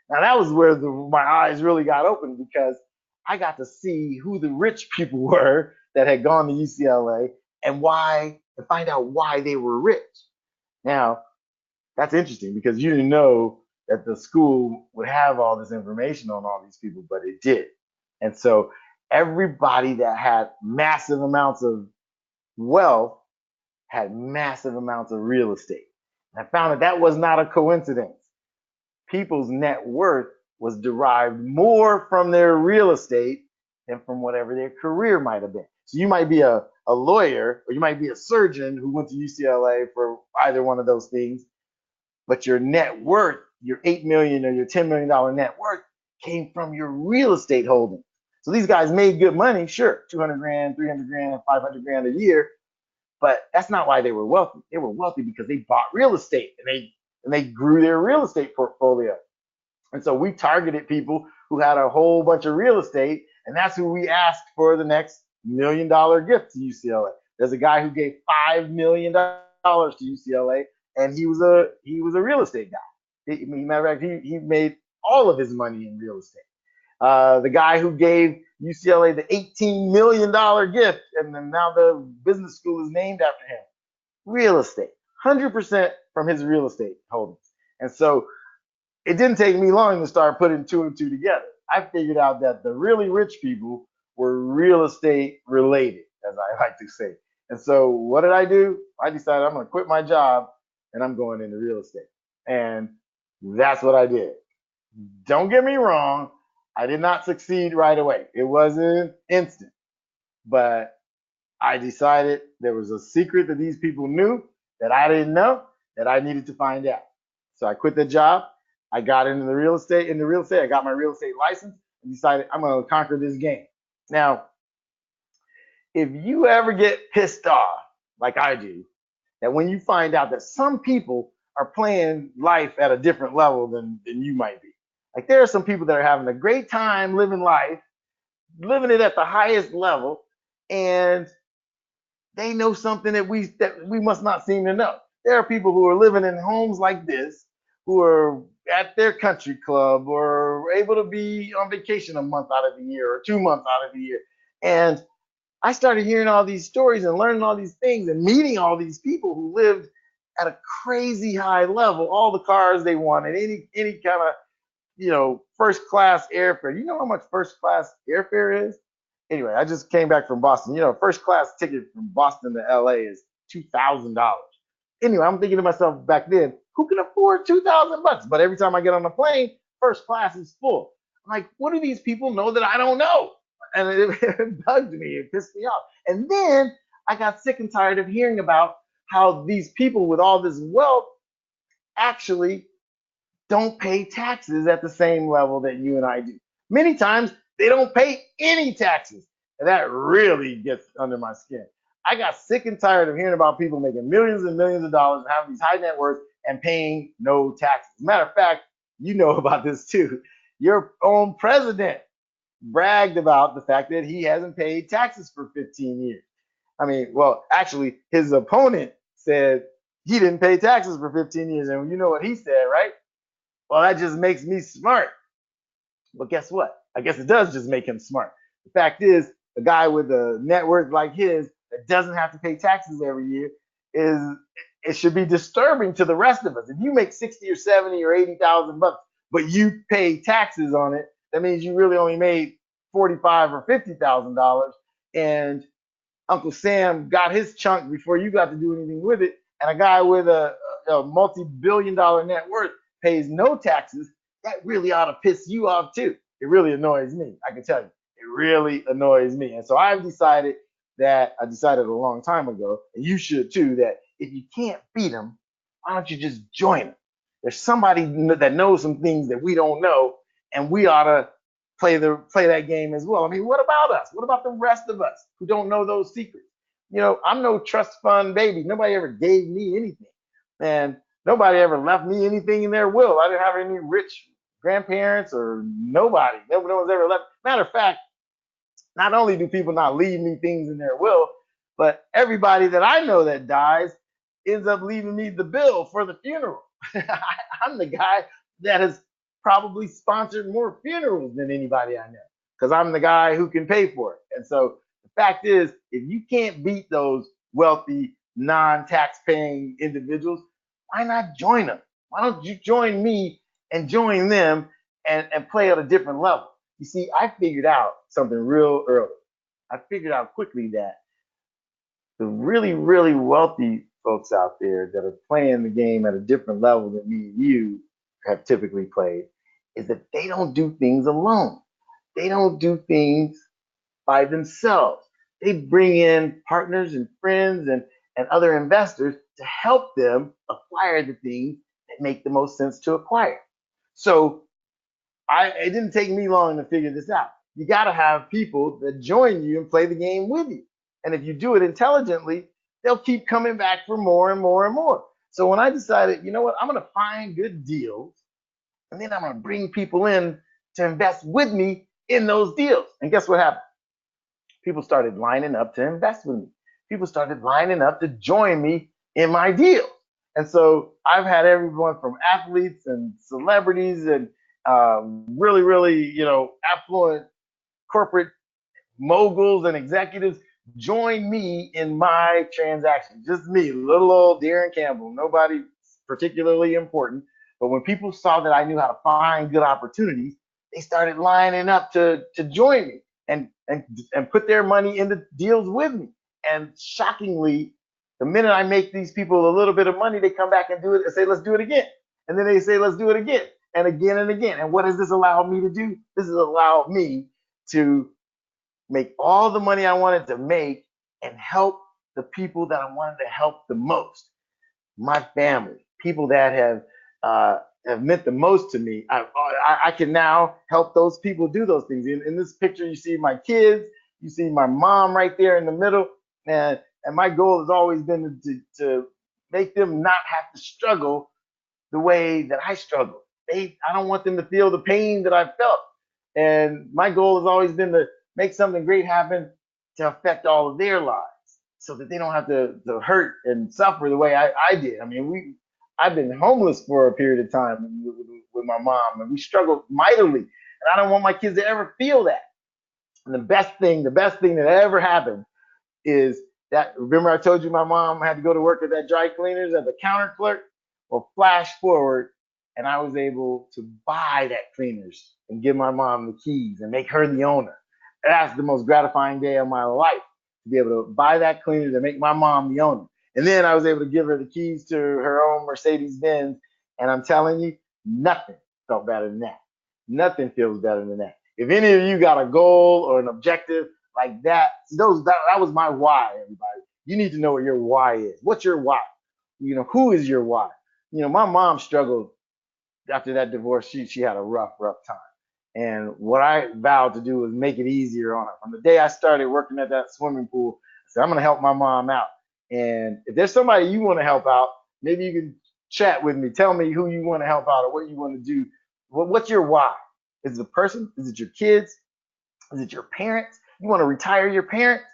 Now that was where my eyes really got open because I got to see who the rich people were that had gone to UCLA and why, and find out why they were rich. Now that's interesting because you didn't know that the school would have all this information on all these people, but it did. And so everybody that had massive amounts of wealth had massive amounts of real estate. And I found that that was not a coincidence. People's net worth was derived more from their real estate than from whatever their career might have been. So you might be a lawyer or you might be a surgeon who went to UCLA for either one of those things, but your net worth, your 8 million or your $10 million net worth came from your real estate holdings. So these guys made good money, sure, 200 grand, 300 grand, 500 grand a year, but that's not why they were wealthy. They were wealthy because they bought real estate and they grew their real estate portfolio. And so we targeted people who had a whole bunch of real estate, and that's who we asked for the next $1 million gift to UCLA. There's a guy who gave $5 million to UCLA, and he was a real estate guy. Matter of fact, he made all of his money in real estate. The guy who gave UCLA the $18 million gift, and then now the business school is named after him. Real estate, 100% from his real estate holdings. And so it didn't take me long to start putting two and two together. I figured out that the really rich people were real estate related, as I like to say. And so what did I do? I decided I'm going to quit my job and I'm going into real estate. And that's what I did. Don't get me wrong. I did not succeed right away. It wasn't instant, but I decided there was a secret that these people knew that I didn't know that I needed to find out. So I quit the job. I got into the real estate. I got my real estate license and decided I'm going to conquer this game. Now, if you ever get pissed off like I do, that when you find out that some people are playing life at a different level than you might be. Like there are some people that are having a great time living life, living it at the highest level, and they know something that we must not seem to know. There are people who are living in homes like this, who are at their country club or able to be on vacation a month out of the year or 2 months out of the year. And I started hearing all these stories and learning all these things and meeting all these people who lived at a crazy high level, all the cars they wanted, any kind of, first class airfare. You know how much first class airfare is? Anyway, I just came back from Boston. First class ticket from Boston to LA is $2,000. Anyway, I'm thinking to myself back then, who can afford $2,000? But every time I get on the plane, first class is full. I'm like, what do these people know that I don't know? And it bugged me. It pissed me off. And then I got sick and tired of hearing about how these people with all this wealth actually don't pay taxes at the same level that you and I do. Many times they don't pay any taxes. And that really gets under my skin. I got sick and tired of hearing about people making millions and millions of dollars and having these high net worths and paying no taxes. Matter of fact, you know about this too. Your own president bragged about the fact that he hasn't paid taxes for 15 years. I mean, well, actually, his opponent said he didn't pay taxes for 15 years. And you know what he said, right? Well, that just makes me smart. But guess what? I guess it does just make him smart. The fact is, a guy with a net worth like his that doesn't have to pay taxes every year it should be disturbing to the rest of us. If you make 60 or 70 or 80,000 bucks, but you pay taxes on it, that means you really only made 45 or $50,000, and Uncle Sam got his chunk before you got to do anything with it, and a guy with a multi-billion-dollar net worth pays no taxes, that really ought to piss you off too. It really annoys me. I can tell you, it really annoys me. And so I decided a long time ago, and you should too, that if you can't beat them, why don't you just join them? There's somebody that knows some things that we don't know, and we ought to play that game as well. I mean, what about us? What about the rest of us who don't know those secrets? I'm no trust fund baby. Nobody ever gave me anything, and nobody ever left me anything in their will. I didn't have any rich grandparents or nobody. No one's ever left. Matter of fact, not only do people not leave me things in their will, but everybody that I know that dies ends up leaving me the bill for the funeral. I'm the guy that has probably sponsored more funerals than anybody I know because I'm the guy who can pay for it. And so the fact is, if you can't beat those wealthy, non-tax paying individuals, why not join them? Why don't you join me and join them and play at a different level? You see, I figured out something real early. I figured out quickly that the really, really wealthy folks out there that are playing the game at a different level than me and you have typically played is that they don't do things alone. They don't do things by themselves. They bring in partners and friends and other investors to help them acquire the things that make the most sense to acquire. So it didn't take me long to figure this out. You got to have people that join you and play the game with you. And if you do it intelligently, they'll keep coming back for more and more and more. So when I decided, you know what, I'm going to find good deals, and then I'm going to bring people in to invest with me in those deals. And guess what happened? People started lining up to invest with me. People started lining up to join me in my deals. And so I've had everyone from athletes and celebrities and really, really, affluent corporate moguls and executives join me in my transaction. Just me, little old Darren Campbell, nobody particularly important. But when people saw that I knew how to find good opportunities, they started lining up to join me and put their money into deals with me. And shockingly, the minute I make these people a little bit of money, they come back and do it and say, let's do it again. And then they say, let's do it again and again and again. And what does this allow me to do? This has allowed me to make all the money I wanted to make and help the people that I wanted to help the most. My family, people that have meant the most to me. I can now help those people do those things. In this picture, you see my kids, you see my mom right there in the middle, and my goal has always been to make them not have to struggle the way that I struggle. I don't want them to feel the pain that I felt. And my goal has always been to make something great happen to affect all of their lives so that they don't have to hurt and suffer the way I did. I mean, I've been homeless for a period of time with my mom, and we struggled mightily. And I don't want my kids to ever feel that. And the best thing that ever happened is that, remember I told you my mom had to go to work at that dry cleaners as a counter clerk? Well, flash forward, and I was able to buy that cleaners and give my mom the keys and make her the owner. That's the most gratifying day of my life, to be able to buy that cleaners and make my mom the owner. And then I was able to give her the keys to her own Mercedes Benz. And I'm telling you, nothing felt better than that. Nothing feels better than that. If any of you got a goal or an objective like that, that was my why, everybody. You need to know what your why is. What's your why? Who is your why? My mom struggled after that divorce. She had a rough time. And what I vowed to do was make it easier on her. From the day I started working at that swimming pool, I said, I'm going to help my mom out. And if there's somebody you want to help out, maybe you can chat with me. Tell me who you want to help out or what you want to do. What's your why? Is it a person? Is it your kids? Is it your parents? You want to retire your parents?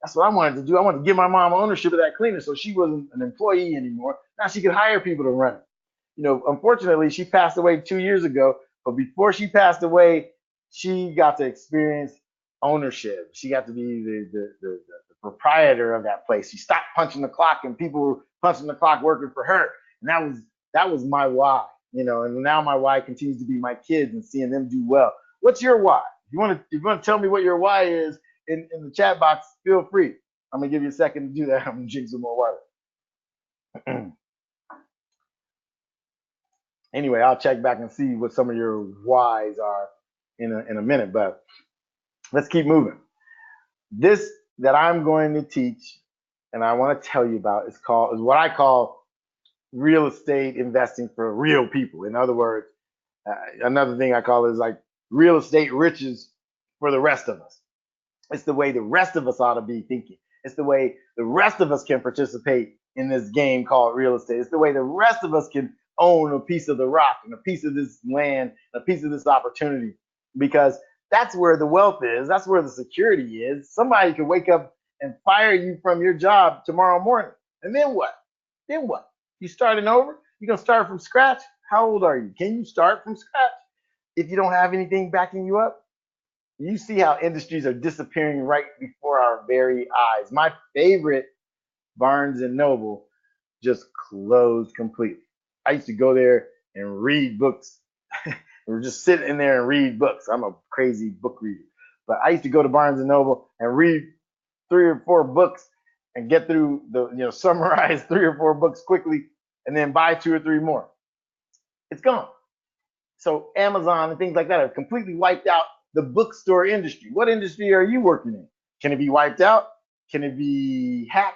That's what I wanted to do. I wanted to give my mom ownership of that cleaner so she wasn't an employee anymore. Now she could hire people to run it. Unfortunately, she passed away 2 years ago. But before she passed away, she got to experience ownership. She got to be the proprietor of that place. She stopped punching the clock, and people were punching the clock working for her. And that was my why. And now my why continues to be my kids and seeing them do well. What's your why? If you want to tell me what your why is in the chat box, feel free. I'm gonna give you a second to do that. I'm gonna drink some more water. Anyway, I'll check back and see what some of your whys are in a minute, but let's keep moving. This that I'm going to teach and I want to tell you about is what I call real estate investing for real people. In other words, another thing I call is like real estate riches for the rest of us. It's the way the rest of us ought to be thinking. It's the way the rest of us can participate in this game called real estate. It's the way the rest of us can own a piece of the rock and a piece of this land, a piece of this opportunity, because that's where the wealth is. That's where the security is. Somebody could wake up and fire you from your job tomorrow morning. And then what? Then what? You starting over? You gonna start from scratch? How old are you? Can you start from scratch if you don't have anything backing you up? You see how industries are disappearing right before our very eyes. My favorite Barnes and Noble just closed completely. I used to go there and read books. We're just sitting in there and read books. I'm a crazy book reader. But I used to go to Barnes and Noble and read 3 or 4 books and get through summarize 3 or 4 books quickly and then buy 2 or 3 more. It's gone. So Amazon and things like that have completely wiped out the bookstore industry. What industry are you working in? Can it be wiped out? Can it be hacked?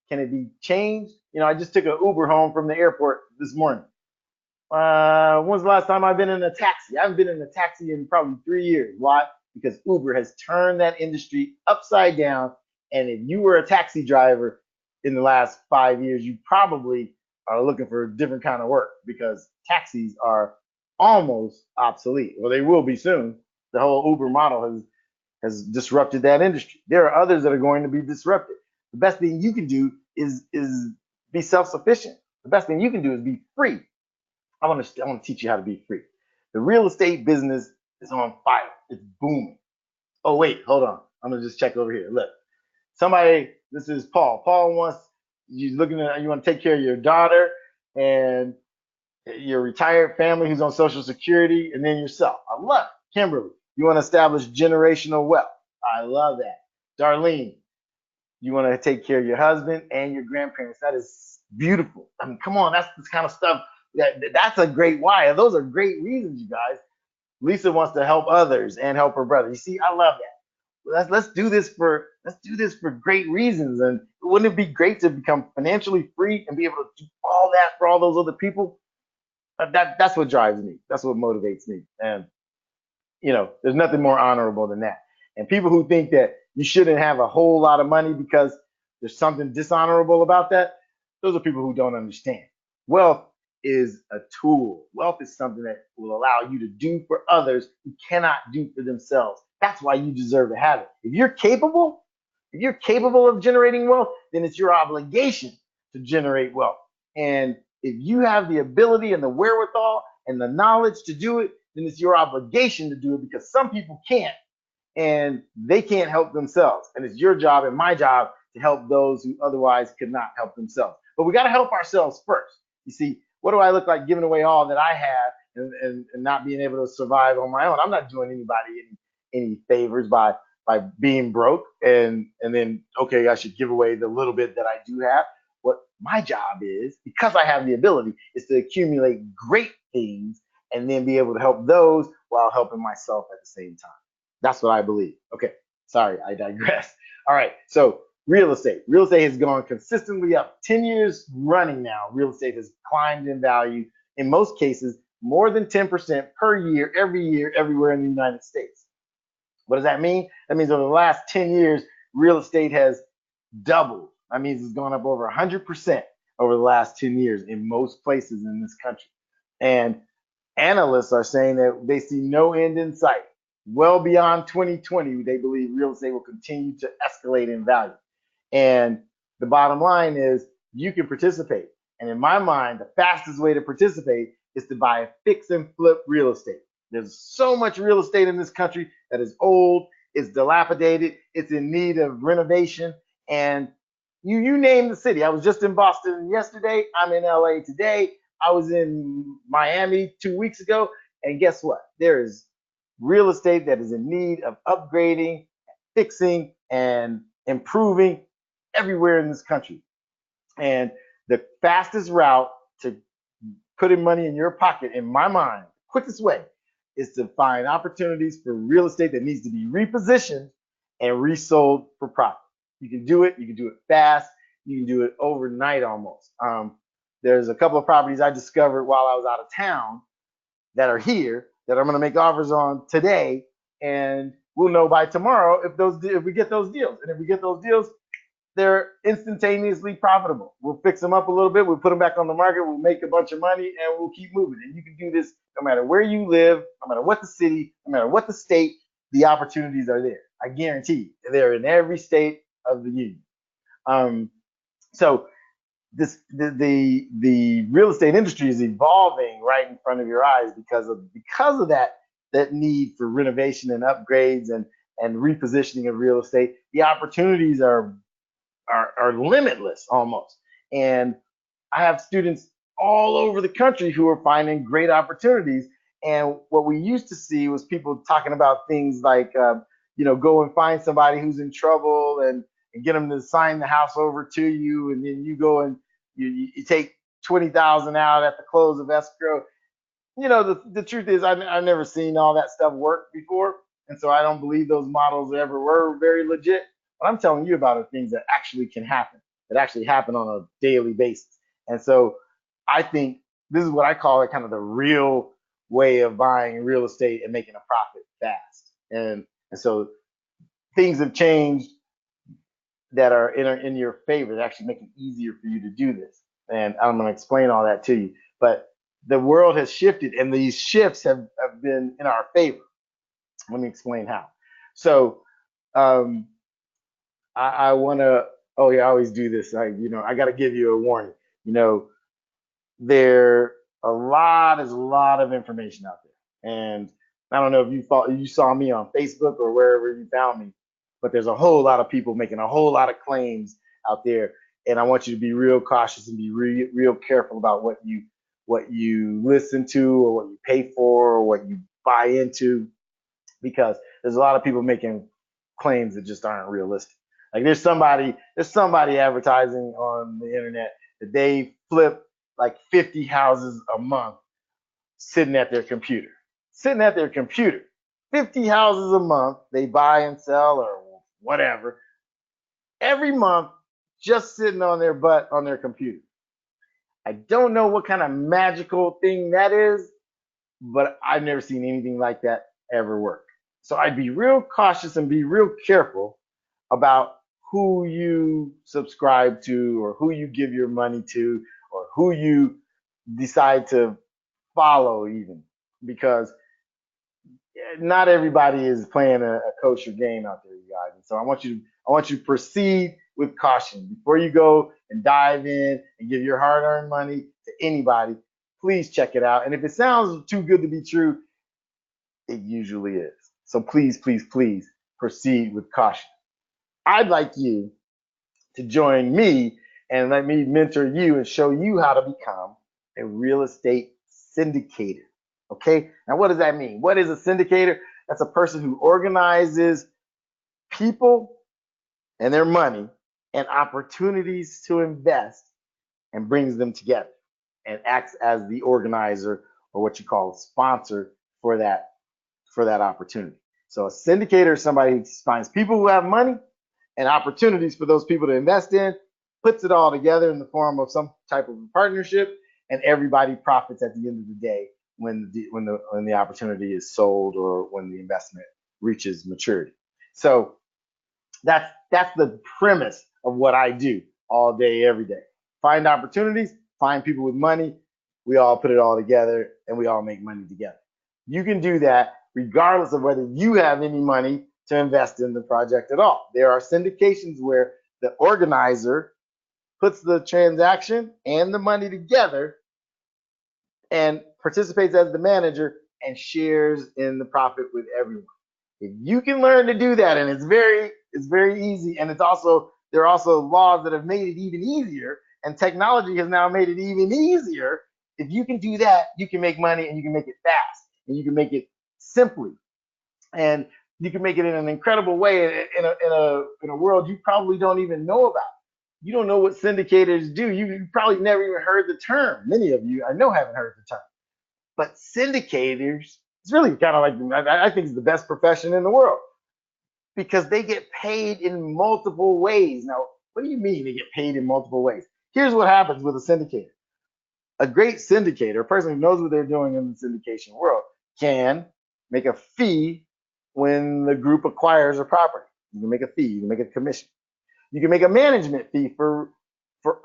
Can it be changed? I just took an Uber home from the airport this morning. When's the last time I've been in a taxi? I haven't been in a taxi in probably 3 years. Why? Because Uber has turned that industry upside down. And if you were a taxi driver in the last 5 years, you probably are looking for a different kind of work because taxis are almost obsolete. Well, they will be soon. The whole Uber model has disrupted that industry. There are others that are going to be disrupted. The best thing you can do is be self-sufficient. The best thing you can do is be free. I want to teach you how to be free. The real estate business is on fire. It's booming. Oh wait, hold on. I'm gonna just check over here. Look, this is Paul. Paul you want to take care of your daughter and your retired family who's on Social Security, and then yourself. I love it. Kimberly, you want to establish generational wealth. I love that. Darlene, you want to take care of your husband and your grandparents. That is beautiful. I mean, come on, that's this kind of stuff. That's a great why. Those are great reasons, you guys. Lisa wants to help others and help her brother. You see, I love that. Let's do this for great reasons. And wouldn't it be great to become financially free and be able to do all that for all those other people? That's what drives me. That's what motivates me. And there's nothing more honorable than that. And people who think that you shouldn't have a whole lot of money because there's something dishonorable about that, those are people who don't understand. Wealth is a tool. Wealth is something that will allow you to do for others who cannot do for themselves. That's why you deserve to have it. If you're capable of generating wealth, then it's your obligation to generate wealth. And if you have the ability and the wherewithal and the knowledge to do it, then it's your obligation to do it because some people can't and they can't help themselves. And it's your job and my job to help those who otherwise could not help themselves. But we got to help ourselves first. You see, what do I look like giving away all that I have and not being able to survive on my own? I'm not doing anybody any favors by being broke and then, okay, I should give away the little bit that I do have. What my job is, because I have the ability, is to accumulate great things and then be able to help those while helping myself at the same time. That's what I believe. Okay, sorry, I digress. All right, so real estate. Real estate has gone consistently up. 10 years running now, real estate has climbed in value, in most cases, more than 10% per year, everywhere in the United States. What does that mean? That means over the last 10 years, real estate has doubled. That means it's gone up over 100% over the last 10 years in most places in this country. And analysts are saying that they see no end in sight. Well beyond 2020, they believe real estate will continue to escalate in value. And the bottom line is you can participate. And in my mind, the fastest way to participate is to buy fix and flip real estate. There's so much real estate in this country that is old, it's dilapidated, it's in need of renovation. And you name the city. I was just in Boston yesterday. I'm in LA today. I was in Miami 2 weeks ago. And guess what? There is real estate that is in need of upgrading, fixing, and improving everywhere in this country. And The fastest route to putting money in your pocket, in my mind, quickest way, is to find opportunities for real estate that needs to be repositioned and resold for profit. You can do it. You can do it fast. You can do it overnight almost. There's a couple of properties I discovered while I was out of town that are here that I'm going to make offers on today, and we'll know by tomorrow if we get those deals. And if we get those deals, they're instantaneously profitable. We'll fix them up a little bit. We'll put them back on the market. We'll make a bunch of money, and we'll keep moving. And you can do this no matter where you live, no matter what the city, no matter what the state. The opportunities are there. I guarantee you, they're in every state of the union. So the real estate industry is evolving right in front of your eyes because of that need for renovation and upgrades and repositioning of real estate. The opportunities are limitless almost. And I have students all over the country who are finding great opportunities. And what we used to see was people talking about things like, go and find somebody who's in trouble and get them to sign the house over to you. And then you go and you take $20,000 out at the close of escrow. The truth is I've never seen all that stuff work before. And so I don't believe those models ever were very legit. What I'm telling you about are things that actually can happen, that actually happen on a daily basis. And so I think this is what I call it, kind of the real way of buying real estate and making a profit fast. And so things have changed that are in your favor, that actually make it easier for you to do this. And I'm going to explain all that to you. But the world has shifted, and these shifts have been in our favor. Let me explain how. So I want to, I always do this. I got to give you a warning. There's a lot of information out there. And I don't know if you saw me on Facebook or wherever you found me, but there's a whole lot of people making a whole lot of claims out there. And I want you to be real cautious and be real careful about what you listen to or what you pay for or what you buy into, because there's a lot of people making claims that just aren't realistic. Like there's somebody advertising on the internet that they flip like 50 houses a month sitting at their computer. 50 houses a month they buy and sell or whatever every month, just sitting on their butt on their computer. I don't know what kind of magical thing that is, but I've never seen anything like that ever work. So I'd be real cautious and be real careful about who you subscribe to or who you give your money to or who you decide to follow even, because not everybody is playing a kosher game out there, you guys. And so I want you to proceed with caution before you go and dive in and give your hard-earned money to anybody. Please check it out. And if it sounds too good to be true, it usually is. So please, please, please proceed with caution. I'd like you to join me and let me mentor you and show you how to become a real estate syndicator. Okay? Now, what does that mean? What is a syndicator? That's a person who organizes people and their money and opportunities to invest and brings them together and acts as the organizer or what you call a sponsor for that opportunity. So a syndicator is somebody who finds people who have money and opportunities for those people to invest in, puts it all together in the form of some type of partnership, and everybody profits at the end of the day when the opportunity is sold or when the investment reaches maturity. So that's the premise of what I do all day, every day. Find opportunities, find people with money, we all put it all together and we all make money together. You can do that regardless of whether you have any money to invest in the project at all. There are syndications where the organizer puts the transaction and the money together and participates as the manager and shares in the profit with everyone. If you can learn to do that, and it's very easy, and there are also laws that have made it even easier, and technology has now made it even easier. If you can do that, you can make money, and you can make it fast, and you can make it simply, and you can make it in an incredible way in a world you probably don't even know about. You don't know what syndicators do. You probably never even heard the term. Many of you, I know, haven't heard the term. But syndicators, it's really kind of like, I think it's the best profession in the world because they get paid in multiple ways. Now, what do you mean they get paid in multiple ways? Here's what happens with a syndicator. A great syndicator, a person who knows what they're doing in the syndication world, can make a fee when the group acquires a property. You can make a fee, you can make a commission. You can make a management fee for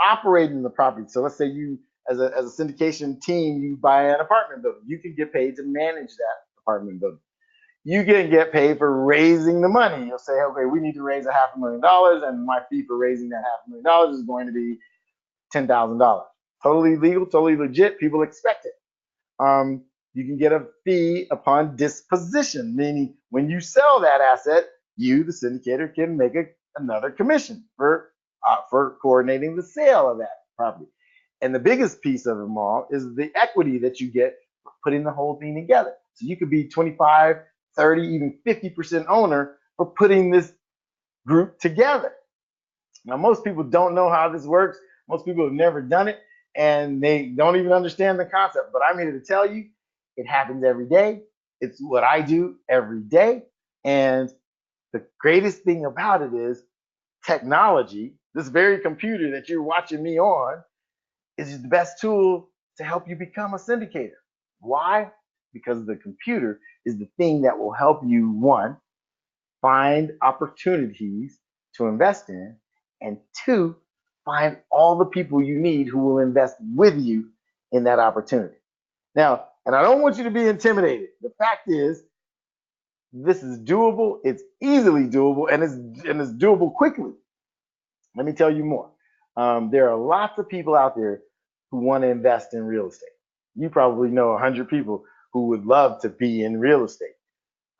operating the property. So let's say you, as a syndication team, you buy an apartment building. You can get paid to manage that apartment building. You can get paid for raising the money. You'll say, okay, we need to raise $500,000, and my fee for raising that $500,000 is going to be $10,000. Totally legal, totally legit. People expect it. You can get a fee upon disposition, meaning when you sell that asset, you, the syndicator, can make another commission for coordinating the sale of that property. And the biggest piece of them all is the equity that you get for putting the whole thing together. So you could be 25, 30, even 50% owner for putting this group together. Now, most people don't know how this works. Most people have never done it, and they don't even understand the concept. But I'm here to tell you, it happens every day. It's what I do every day. And the greatest thing about it is technology, this very computer that you're watching me on, is the best tool to help you become a syndicator. Why? Because the computer is the thing that will help you, one, find opportunities to invest in, and two, find all the people you need who will invest with you in that opportunity. Now, and I don't want you to be intimidated. The fact is, this is doable, it's easily doable, and it's doable quickly. Let me tell you more. There are lots of people out there who want to invest in real estate. You probably know 100 people who would love to be in real estate.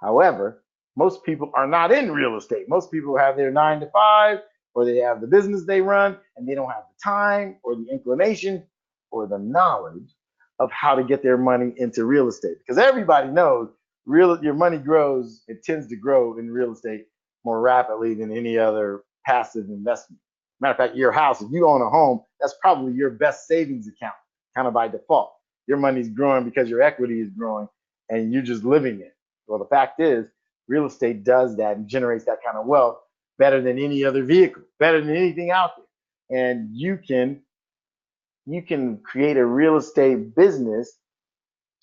However, most people are not in real estate. Most people have their 9 to 5, or they have the business they run, and they don't have the time or the inclination or the knowledge of how to get their money into real estate. Because everybody knows your money grows, it tends to grow in real estate more rapidly than any other passive investment. Matter of fact, your house, if you own a home, that's probably your best savings account, kind of by default. Your money's growing because your equity is growing and you're just living it. Well, the fact is, real estate does that and generates that kind of wealth better than any other vehicle, better than anything out there. And you can create a real estate business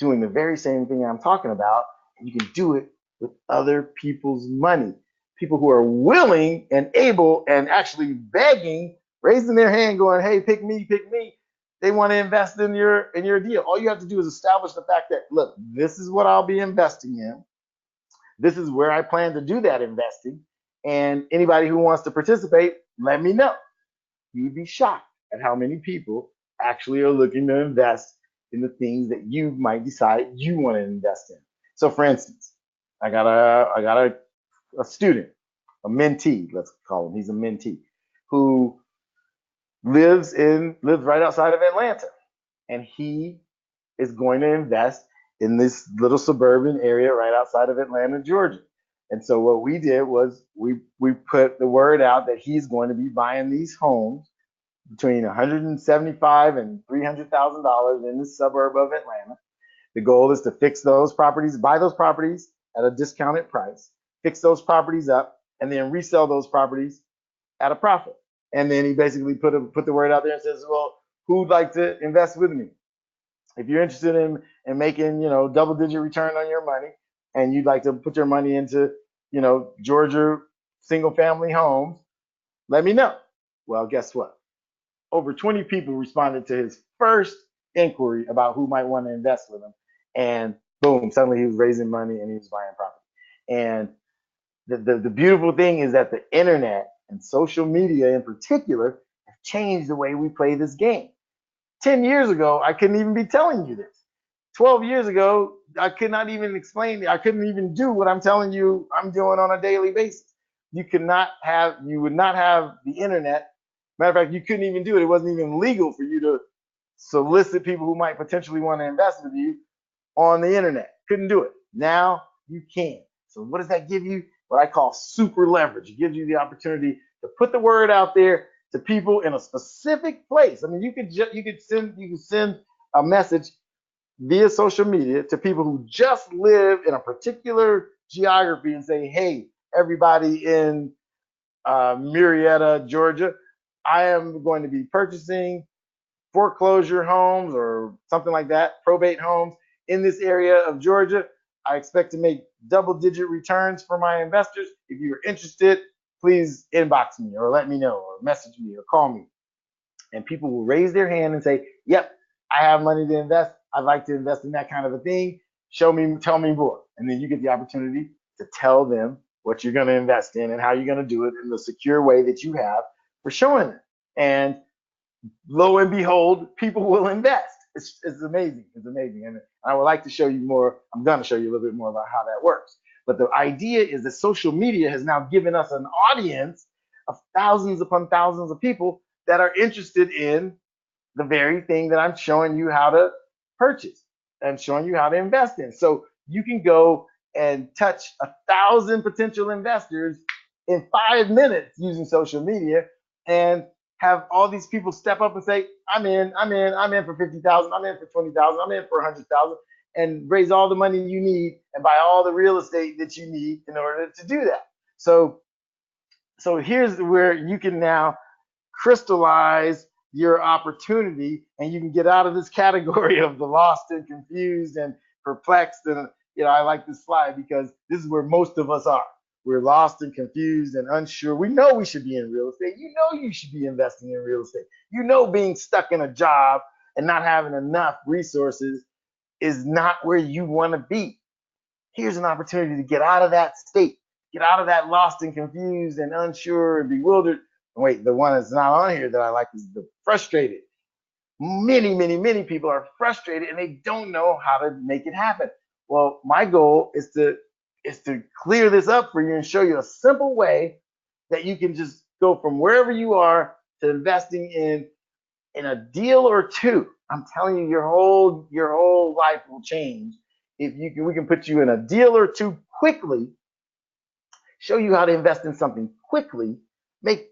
doing the very same thing I'm talking about, and you can do it with other people's money. People who are willing and able and actually begging, raising their hand, going, "Hey, pick me, pick me." They want to invest in your deal. All you have to do is establish the fact that, look, this is what I'll be investing in. This is where I plan to do that investing. And anybody who wants to participate, let me know. You'd be shocked at how many people actually are looking to invest in the things that you might decide you want to invest in. So for instance, I got a student, a mentee, let's call him. He's a mentee who lives right outside of Atlanta. And he is going to invest in this little suburban area right outside of Atlanta, Georgia. And so what we did was we put the word out that he's going to be buying these homes between $175,000 and $300,000 in the suburb of Atlanta. The goal is to fix those properties, buy those properties at a discounted price, fix those properties up, and then resell those properties at a profit. And then he basically put the word out there and says, well, who'd like to invest with me? If you're interested in making, double-digit return on your money, and you'd like to put your money into, Georgia single-family homes, let me know. Well, guess what? Over 20 people responded to his first inquiry about who might want to invest with him, and boom, suddenly he was raising money and he was buying property. And the beautiful thing is that the internet and social media in particular have changed the way we play this game. 10 years ago, I couldn't even be telling you this. 12 years ago, I could not even explain, I couldn't even do what I'm telling you I'm doing on a daily basis. You would not have the internet. Matter of fact, you couldn't even do it. It wasn't even legal for you to solicit people who might potentially want to invest with you on the internet. Couldn't do it. Now you can. So what does that give you? What I call super leverage. It gives you the opportunity to put the word out there, to people in a specific place. I mean, you could send a message via social media to people who just live in a particular geography and say, hey, everybody in Marietta, Georgia, I am going to be purchasing foreclosure homes or something like that, probate homes in this area of Georgia. I expect to make double-digit returns for my investors. If you're interested, please inbox me or let me know or message me or call me. And people will raise their hand and say, yep, I have money to invest. I'd like to invest in that kind of a thing. Show me, tell me more. And then you get the opportunity to tell them what you're going to invest in and how you're going to do it in the secure way that you have for showing them. And lo and behold, people will invest. It's amazing. It's amazing. And I would like to show you more. I'm going to show you a little bit more about how that works. But the idea is that social media has now given us an audience of thousands upon thousands of people that are interested in the very thing that I'm showing you how to purchase and showing you how to invest in. So you can go and touch 1,000 potential investors in 5 minutes using social media and have all these people step up and say, I'm in for 50,000, I'm in for 20,000, I'm in for 100,000, and raise all the money you need and buy all the real estate that you need in order to do that. So here's where you can now crystallize your opportunity and you can get out of this category of the lost and confused and perplexed. And I like this slide because this is where most of us are. We're lost and confused and unsure. We know we should be in real estate. You know you should be investing in real estate. You know being stuck in a job and not having enough resources is not where you want to be. Here's an opportunity to get out of that state, get out of that lost and confused and unsure and bewildered. Wait, the one that's not on here that I like is the frustrated. Many people are frustrated and they don't know how to make it happen. Well, my goal is to clear this up for you and show you a simple way that you can just go from wherever you are to investing in a deal or two. I'm telling you, your whole life will change if we can put you in a deal or two quickly, show you how to invest in something quickly, make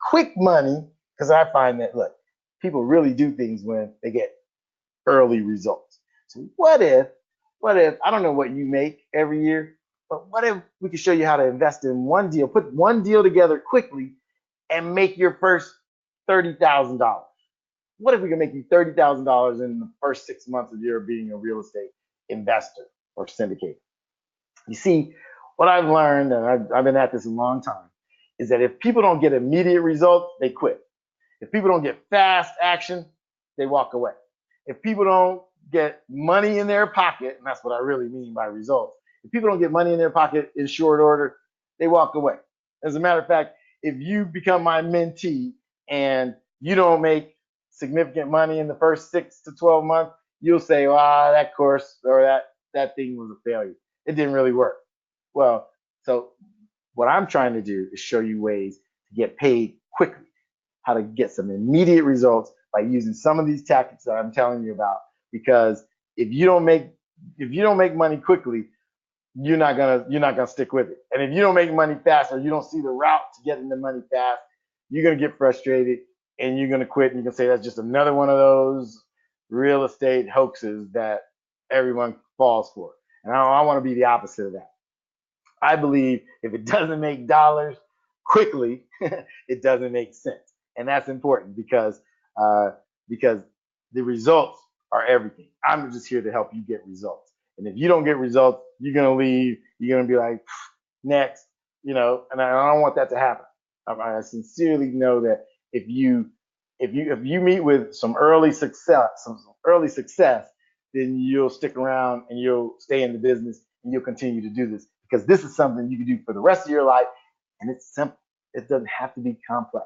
quick money, because I find that, look, people really do things when they get early results. So what if, I don't know what you make every year, but what if we could show you how to invest in one deal, put one deal together quickly and make your first $30,000? What if we can make you $30,000 in the first 6 months of your being a real estate investor or syndicator? You see, what I've learned, and I've been at this a long time, is that if people don't get immediate results, they quit. If people don't get fast action, they walk away. If people don't get money in their pocket, and that's what I really mean by results, if people don't get money in their pocket in short order, they walk away. As a matter of fact, if you become my mentee and you don't make significant money in the first 6 to 12 months, you'll say, well, that course or that thing was a failure. It didn't really work. Well, so what I'm trying to do is show you ways to get paid quickly, how to get some immediate results by using some of these tactics that I'm telling you about. Because if you don't make money quickly, you're not gonna stick with it. And if you don't make money fast or you don't see the route to getting the money fast, you're gonna get frustrated and you're gonna quit. And you can say that's just another one of those real estate hoaxes that everyone falls for. And I want to be the opposite of that. I believe if it doesn't make dollars quickly, it doesn't make sense. And that's important because the results are everything. I'm just here to help you get results. And if you don't get results, you're gonna leave. You're gonna be like, next, and I don't want that to happen. I sincerely know that if you meet with some early success, then you'll stick around and you'll stay in the business and you'll continue to do this, because this is something you can do for the rest of your life, and it's simple. It doesn't have to be complex.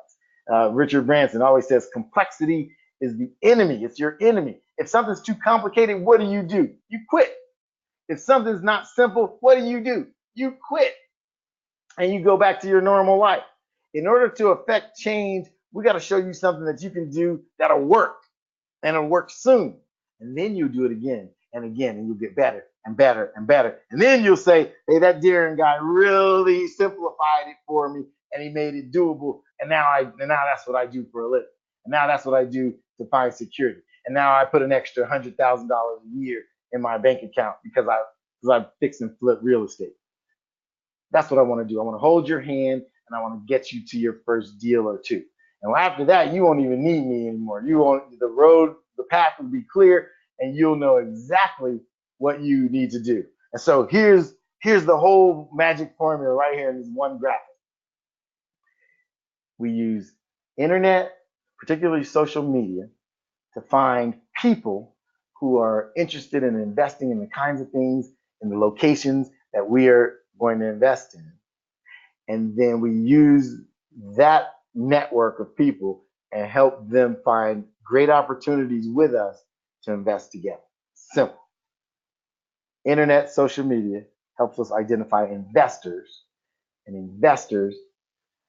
Richard Branson always says complexity is the enemy. It's your enemy. If something's too complicated, what do? You quit. If something's not simple, what do? You quit and you go back to your normal life. In order to affect change, we got to show you something that you can do that'll work, and it'll work soon. And then you'll do it again and again, and you'll get better and better and better. And then you'll say, hey, that Darren guy really simplified it for me, and he made it doable And now that's what I do for a living. And now that's what I do to find security. And now I put an extra $100,000 a year in my bank account because I fix and flip real estate. That's what I want to do. I want to hold your hand and I want to get you to your first deal or two. And after that, you won't even need me anymore. The path will be clear and you'll know exactly what you need to do. And so here's the whole magic formula right here in this one graphic. We use internet, particularly social media, to find people who are interested in investing in the kinds of things in the locations that we are going to invest in. And then we use that network of people and help them find great opportunities with us to invest together. Simple. Internet, social media helps us identify investors, and investors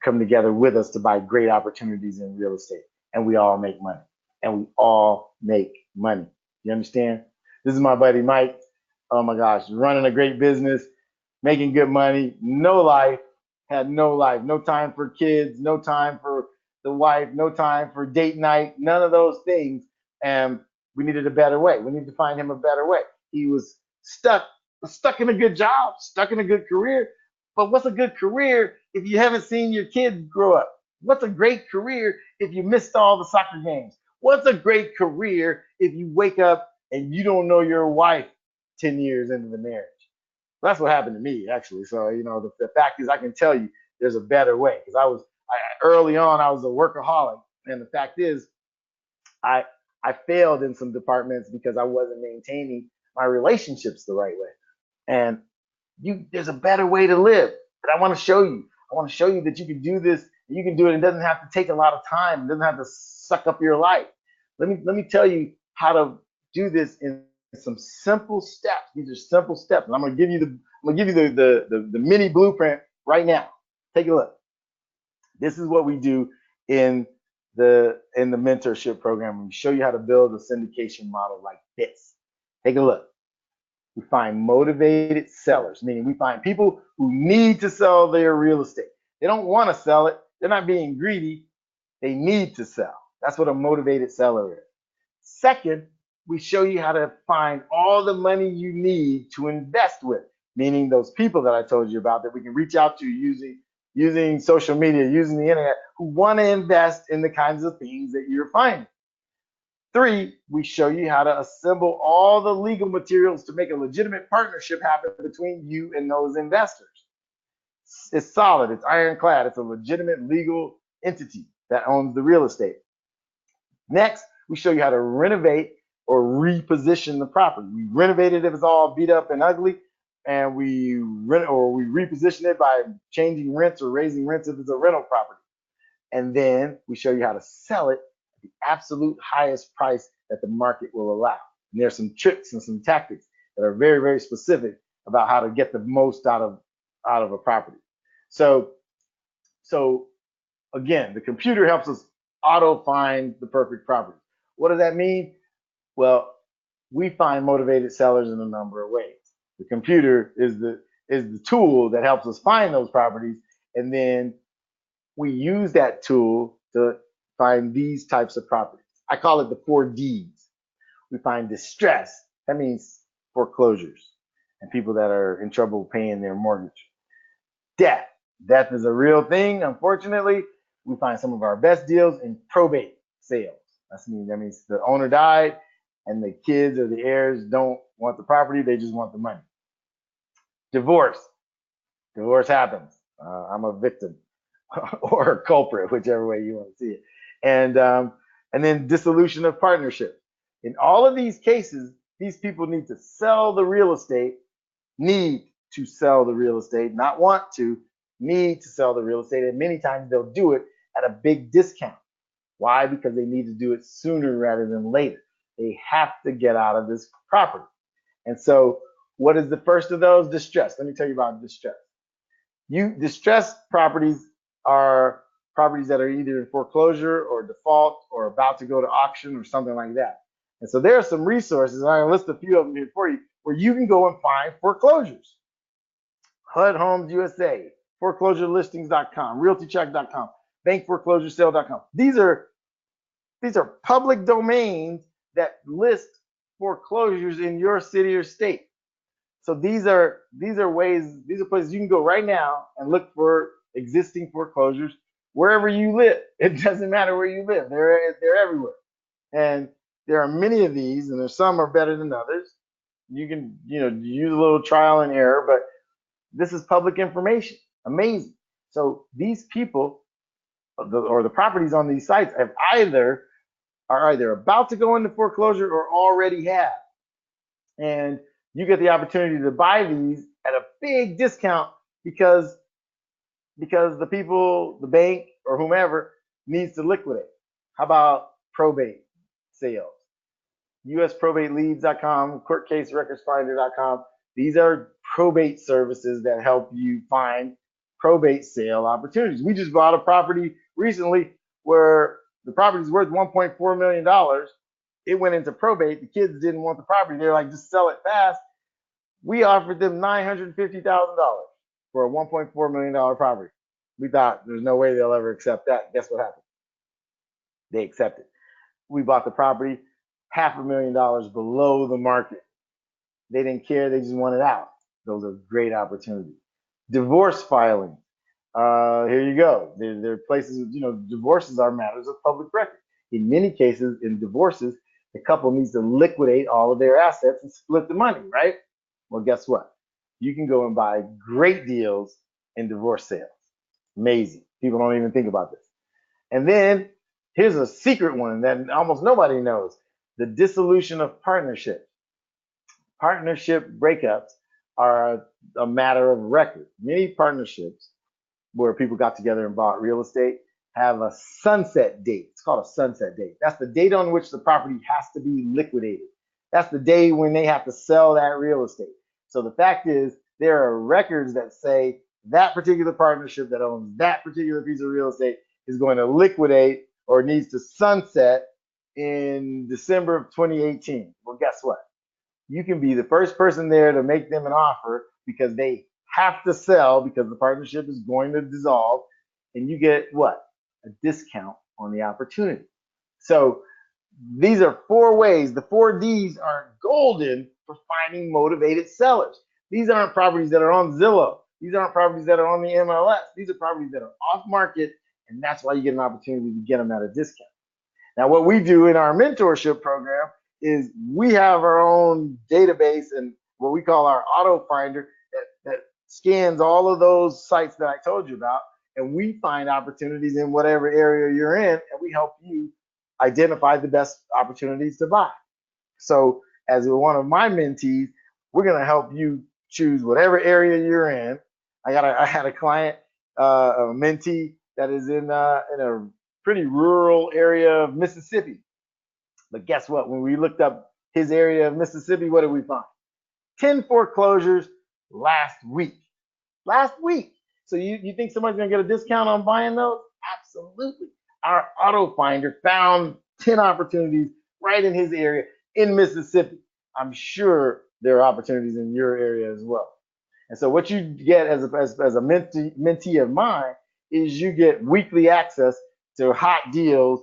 come together with us to buy great opportunities in real estate. And we all make money. And we all make money. You understand? This is my buddy Mike. Oh my gosh, running a great business, making good money, no life, had no life, no time for kids, no time for the wife, no time for date night, none of those things. And we needed a better way. We needed to find him a better way. He was stuck in a good job, stuck in a good career. But what's a good career if you haven't seen your kids grow up? What's a great career if you missed all the soccer games? What's a great career if you wake up and you don't know your wife 10 years into the marriage? That's what happened to me, actually. So, the fact is I can tell you there's a better way, because early on, I was a workaholic. And the fact is I failed in some departments because I wasn't maintaining my relationships the right way. And there's a better way to live that I want to show you. I want to show you that you can do this. You can do it. It doesn't have to take a lot of time. It doesn't have to suck up your life. Let me tell you how to do this in some simple steps. These are simple steps. And I'm going to give you the mini blueprint right now. Take a look. This is what we do in the mentorship program. We show you how to build a syndication model like this. Take a look. We find motivated sellers, meaning we find people who need to sell their real estate. They don't want to sell it. They're not being greedy. They need to sell. That's what a motivated seller is. Second, we show you how to find all the money you need to invest with, meaning those people that I told you about that we can reach out to using social media, using the internet, who want to invest in the kinds of things that you're finding. 3, we show you how to assemble all the legal materials to make a legitimate partnership happen between you and those investors. It's solid, it's ironclad, it's a legitimate legal entity that owns the real estate. Next, we show you how to renovate or reposition the property. We renovate it if it's all beat up and ugly, and we reposition it by changing rents or raising rents if it's a rental property. And then we show you how to sell it at the absolute highest price that the market will allow. And there's some tricks and some tactics that are very, very specific about how to get the most out of a property. So again, the computer helps us auto find the perfect property. What does that mean? Well, we find motivated sellers in a number of ways. The computer is the tool that helps us find those properties, and then we use that tool to find these types of properties. I call it the 4 Ds. We find distress. That means foreclosures and people that are in trouble paying their mortgage. Death. Death is a real thing, unfortunately. We find some of our best deals in probate sales. That means the owner died and the kids or the heirs don't want the property, they just want the money. Divorce. Divorce happens. I'm a victim or a culprit, whichever way you want to see it. And then dissolution of partnership. In all of these cases, these people need to sell the real estate, not want to, need to sell the real estate. And many times they'll do it at a big discount. Why? Because they need to do it sooner rather than later. They have to get out of this property. And so what is the first of those? Distress. Let me tell you about distress. Distressed properties are properties that are either in foreclosure or default or about to go to auction or something like that. And so there are some resources, and I'll list a few of them here for you, where you can go and find foreclosures. HUD Homes USA, foreclosurelistings.com, realtycheck.com. bankforeclosuresale.com. These are public domains that list foreclosures in your city or state. So these are places you can go right now and look for existing foreclosures wherever you live. It doesn't matter where you live. They're everywhere. And there are many of these, and there's some are better than others. You can, use a little trial and error, but this is public information. Amazing. So these people or the properties on these sites are either about to go into foreclosure or already have. And you get the opportunity to buy these at a big discount because the people, the bank or whomever needs to liquidate. How about probate sales? USProbateLeads.com, CourtCaseRecordsFinder.com. These are probate services that help you find probate sale opportunities. We just bought a property recently where the property's worth $1.4 million. It went into probate. The kids didn't want the property. They're like, just sell it fast. We offered them $950,000 for a $1.4 million property. We thought there's no way they'll ever accept that. Guess what happened? They accepted. We bought the property $500,000 below the market. They didn't care. They just wanted out. Those are great opportunities. Divorce filing. Here you go. There are places, divorces are matters of public record. In many cases, in divorces, the couple needs to liquidate all of their assets and split the money, right? Well, guess what? You can go and buy great deals in divorce sales. Amazing. People don't even think about this. And then here's a secret one that almost nobody knows. The dissolution of partnership. Partnership breakups are a matter of record. Many partnerships where people got together and bought real estate have a sunset date. It's called a sunset date. That's the date on which the property has to be liquidated. That's the day when they have to sell that real estate. So the fact is, there are records that say that particular partnership that owns that particular piece of real estate is going to liquidate or needs to sunset in December of 2018. Well, guess what? You can be the first person there to make them an offer because they have to sell because the partnership is going to dissolve, and you get what? A discount on the opportunity. So these are 4 ways. The 4 Ds are golden for finding motivated sellers. These aren't properties that are on Zillow. These aren't properties that are on the MLS. These are properties that are off market, and that's why you get an opportunity to get them at a discount. Now, what we do in our mentorship program is we have our own database and what we call our auto finder that scans all of those sites that I told you about, and we find opportunities in whatever area you're in, and we help you identify the best opportunities to buy. So as one of my mentees, we're going to help you choose whatever area you're in. I had a client, a mentee that is in a pretty rural area of Mississippi. But guess what? When we looked up his area of Mississippi, what did we find? 10 foreclosures last week. Last week. So you think somebody's going to get a discount on buying those? Absolutely. Our auto finder found 10 opportunities right in his area in Mississippi. I'm sure there are opportunities in your area as well. And so what you get as a mentee of mine is you get weekly access to hot deals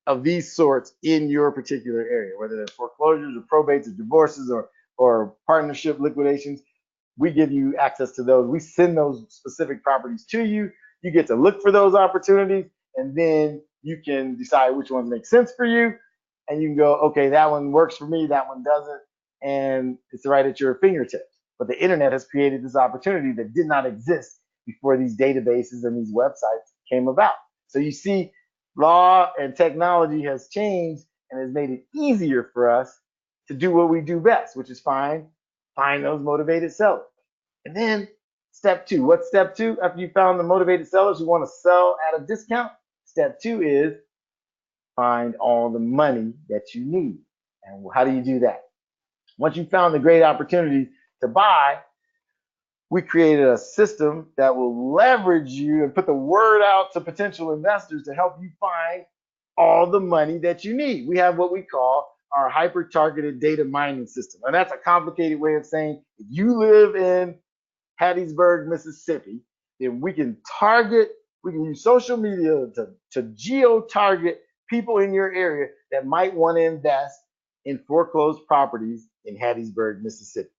of these sorts in your particular area, whether they're foreclosures or probates or divorces or partnership liquidations. We give you access to those. We send those specific properties to you. You get to look for those opportunities, and then you can decide which ones make sense for you. And you can go, okay, that one works for me, that one doesn't, and it's right at your fingertips. But the internet has created this opportunity that did not exist before these databases and these websites came about. So you see, law and technology has changed and has made it easier for us to do what we do best, which is find those motivated sellers. And then step 2. What's step 2? After you found the motivated sellers who want to sell at a discount, step 2 is find all the money that you need. And how do you do that? Once you found the great opportunity to buy, we created a system that will leverage you and put the word out to potential investors to help you find all the money that you need. We have what we call our hyper-targeted data mining system. And that's a complicated way of saying if you live in Hattiesburg, Mississippi, then we can target We can use social media to geo-target people in your area that might want to invest in foreclosed properties in Hattiesburg, Mississippi.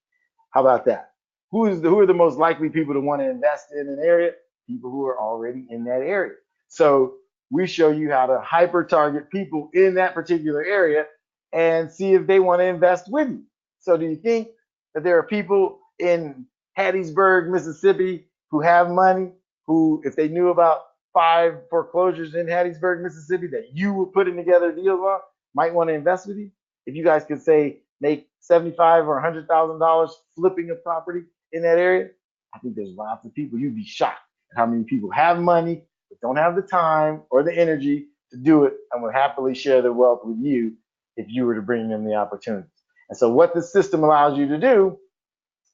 How about that? Who are the most likely people to want to invest in an area? People who are already in that area. So we show you how to hyper target people in that particular area and see if they want to invest with you. So do you think that there are people in Hattiesburg, Mississippi who have money, who, if they knew about 5 foreclosures in Hattiesburg, Mississippi that you were putting together deals on, might want to invest with you? If you guys could say make $75,000 or $100,000 flipping a property in that area, I think there's lots of people. You'd be shocked at how many people have money but don't have the time or the energy to do it and would happily share their wealth with you if you were to bring them the opportunities. And so what this system allows you to do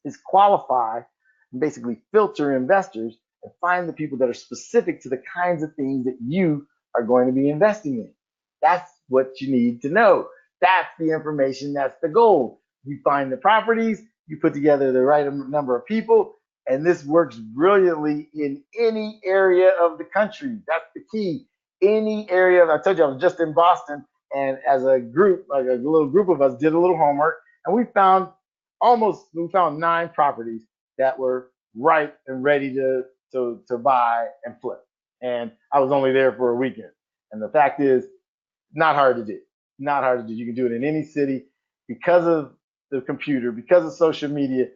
is qualify and basically filter investors and find the people that are specific to the kinds of things that you are going to be investing in. That's what you need to know. That's the information. That's the goal. You find the properties, you put together the right number of people, and this works brilliantly in any area of the country. That's the key. Any area. I told you I was just in Boston, and as a group, like a little group of us, did a little homework, and we found 9 properties that were ripe and ready to buy and flip. And I was only there for a weekend. And the fact is, not hard to do. Not hard to do. You can do it in any city because of the computer, because of social media.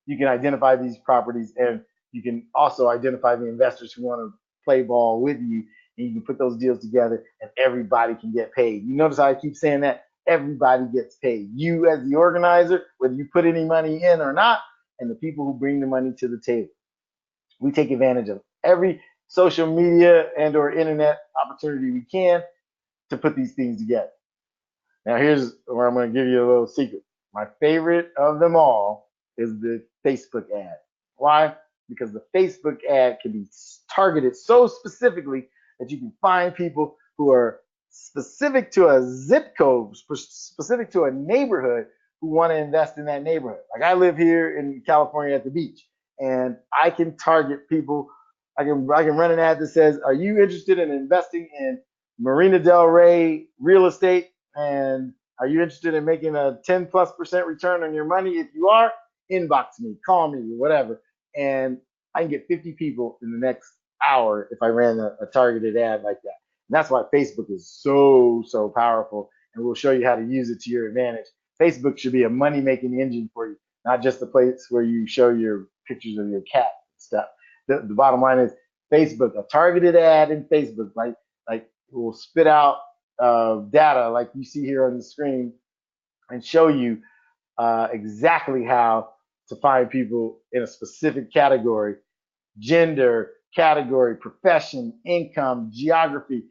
You can identify these properties, and you can also identify the investors who want to play ball with you, and you can put those deals together, and everybody can get paid. You notice how I keep saying that? Everybody gets paid. You as the organizer, whether you put any money in or not, and the people who bring the money to the table. We take advantage of every social media and or internet opportunity we can to put these things together. Now here's where I'm going to give you a little secret. My favorite of them all is the Facebook ad. Why? Because the Facebook ad can be targeted so specifically that you can find people who are specific to a zip code, specific to a neighborhood, who want to invest in that neighborhood. Like I live here in California at the beach, and I can target people. I can run an ad that says, "Are you interested in investing in Marina Del Rey real estate? And are you interested in making a 10+% return on your money? If you are, inbox me, call me, whatever." And I can get 50 people in the next hour if I ran a targeted ad like that. And that's why Facebook is so powerful. And we'll show you how to use it to your advantage. Facebook should be a money-making engine for you, not just a place where you show your pictures of your cat and stuff. The bottom line is Facebook, a targeted ad in Facebook, like it will spit out data like you see here on the screen and show you exactly how to find people in a specific category: gender, category, profession, income, geography.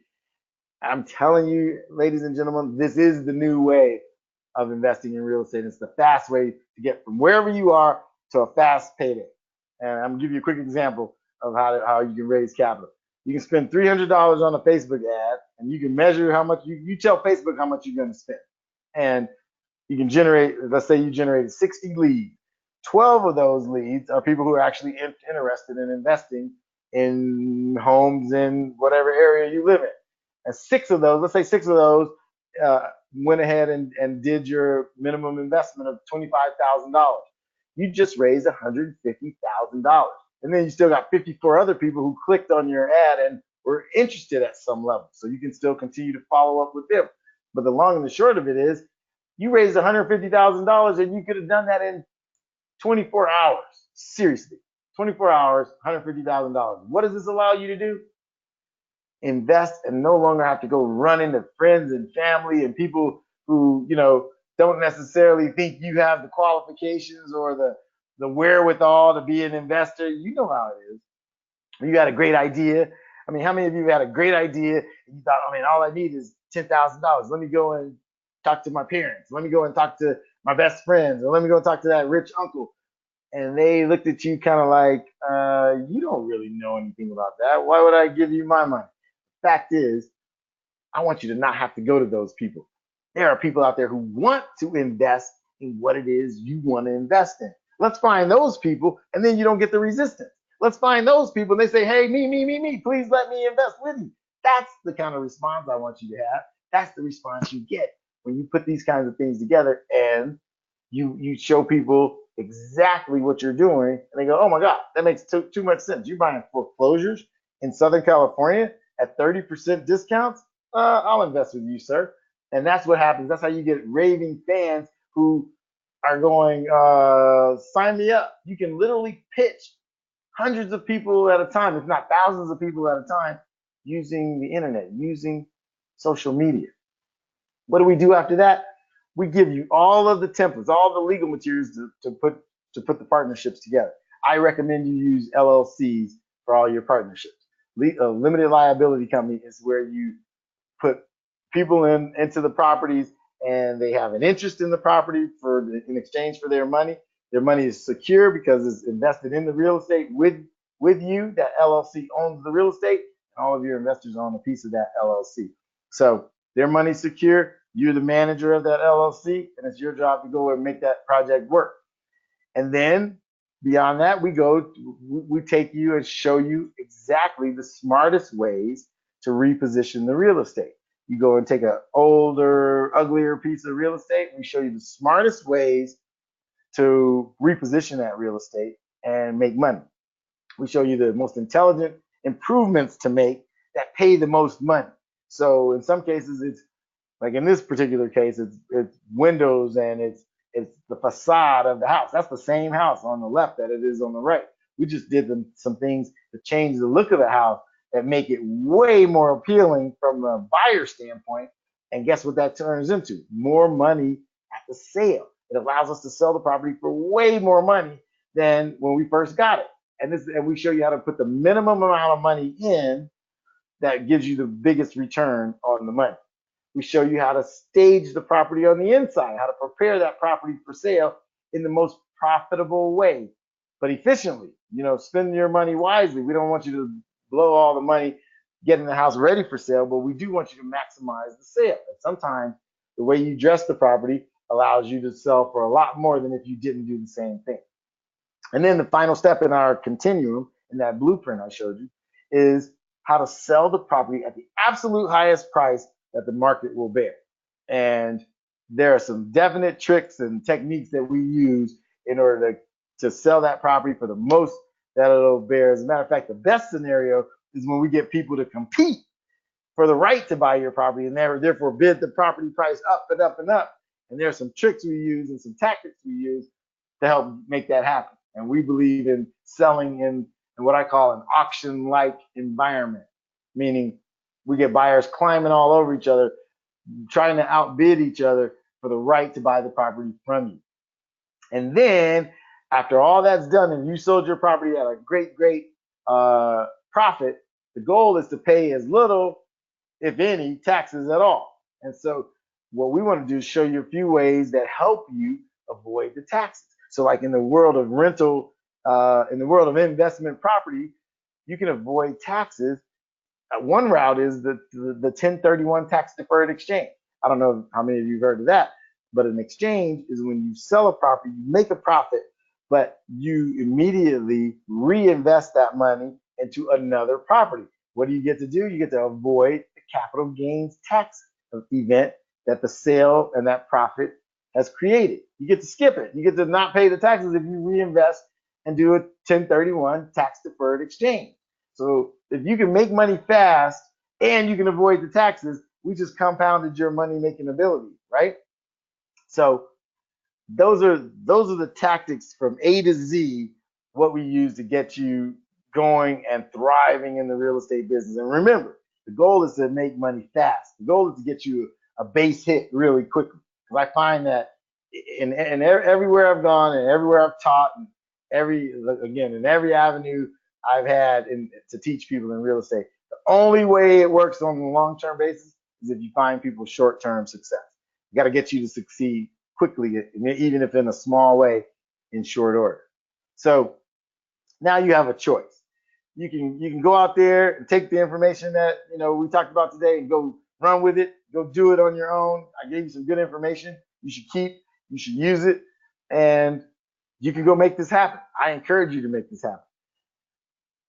I'm telling you, ladies and gentlemen, this is the new way of investing in real estate. It's the fast way to get from wherever you are to a fast payday. And I'm gonna give you a quick example of how you can raise capital. You can spend $300 on a Facebook ad, and you can measure how much you tell Facebook how much you're gonna spend. And you can generate, let's say you generated 60 leads. 12 of those leads are people who are actually interested in investing in homes in whatever area you live in. And 6 of those, let's say 6 of those went ahead and did your minimum investment of $25,000. You just raised $150,000. And then you still got 54 other people who clicked on your ad and were interested at some level. So you can still continue to follow up with them. But the long and the short of it is, you raised $150,000 and you could have done that in 24 hours. Seriously, 24 hours, $150,000. What does this allow you to do? Invest and no longer have to go run into friends and family and people who, don't necessarily think you have the qualifications or the wherewithal to be an investor. You know how it is. You got a great idea. I mean, how many of you had a great idea and you thought, all I need is $10,000. Let me go and talk to my parents. Let me go and talk to my best friends, or let me go and talk to that rich uncle. And they looked at you kind of like, you don't really know anything about that. Why would I give you my money? Fact is, I want you to not have to go to those people. There are people out there who want to invest in what it is you want to invest in. Let's find those people, and then you don't get the resistance. Let's find those people. And they say, hey, me, please let me invest with you. That's the kind of response I want you to have. That's the response you get when you put these kinds of things together and you show people exactly what you're doing, and they go, oh my God, that makes too much sense. You're buying foreclosures in Southern California at 30% discounts? I'll invest with you, sir. And that's what happens. That's how you get raving fans who are going, sign me up. You can literally pitch hundreds of people at a time, if not thousands of people at a time, using the internet, using social media. What do we do after that? We give you all of the templates, all the legal materials to put the partnerships together. I recommend you use LLCs for all your partnerships. A limited liability company is where you put people into the properties and they have an interest in the property in exchange for their money. Their money is secure because it's invested in the real estate with you. That LLC owns the real estate, and all of your investors own a piece of that LLC. So their money's secure. You're the manager of that LLC, and it's your job to go and make that project work. And then beyond that, we take you and show you exactly the smartest ways to reposition the real estate. You go and take an older, uglier piece of real estate. We show you the smartest ways to reposition that real estate and make money. We show you the most intelligent improvements to make that pay the most money. So in some cases, it's like in this particular case, it's windows and it's the facade of the house. That's the same house on the left that it is on the right. We just did some things to change the look of the house that make it way more appealing from a buyer standpoint. And guess what that turns into? More money at the sale. It allows us to sell the property for way more money than when we first got it. And we show you how to put the minimum amount of money in that gives you the biggest return on the money. We show you how to stage the property on the inside, how to prepare that property for sale in the most profitable way, but efficiently. Spend your money wisely. We don't want you to blow all the money getting the house ready for sale, but we do want you to maximize the sale. And sometimes the way you dress the property allows you to sell for a lot more than if you didn't do the same thing. And then the final step in our continuum, in that blueprint I showed you, is how to sell the property at the absolute highest price that the market will bear. And there are some definite tricks and techniques that we use in order to sell that property for the most that it'll bear. As a matter of fact, the best scenario is when we get people to compete for the right to buy your property and therefore bid the property price up and up and up. And there are some tricks we use and some tactics we use to help make that happen. And we believe in selling in what I call an auction-like environment, meaning we get buyers climbing all over each other, trying to outbid each other for the right to buy the property from you. And then after all that's done and you sold your property at a great profit, the goal is to pay as little, if any, taxes at all. And so what we want to do is show you a few ways that help you avoid the taxes. So like in the world of rental, in the world of investment property, you can avoid taxes. One route is the 1031 tax deferred exchange. I don't know how many of you have heard of that, but an exchange is when you sell a property, you make a profit, but you immediately reinvest that money into another property. What do you get to do? You get to avoid the capital gains tax event that the sale and that profit has created. You get to skip it. You get to not pay the taxes if you reinvest and do a 1031 tax deferred exchange. So if you can make money fast and you can avoid the taxes, we just compounded your money making ability, right? So those are the tactics from A to Z, what we use to get you going and thriving in the real estate business. And remember, the goal is to make money fast. The goal is to get you a base hit really quickly. Because I find that in everywhere I've gone and everywhere I've taught and in every avenue I've had to teach people in real estate, the only way it works on a long-term basis is if you find people short-term success. You got to get you to succeed quickly, even if in a small way, in short order. So now you have a choice. You can go out there and take the information that we talked about today and go run with it. Go do it on your own. I gave you some good information. You should keep. You should use it, and you can go make this happen. I encourage you to make this happen.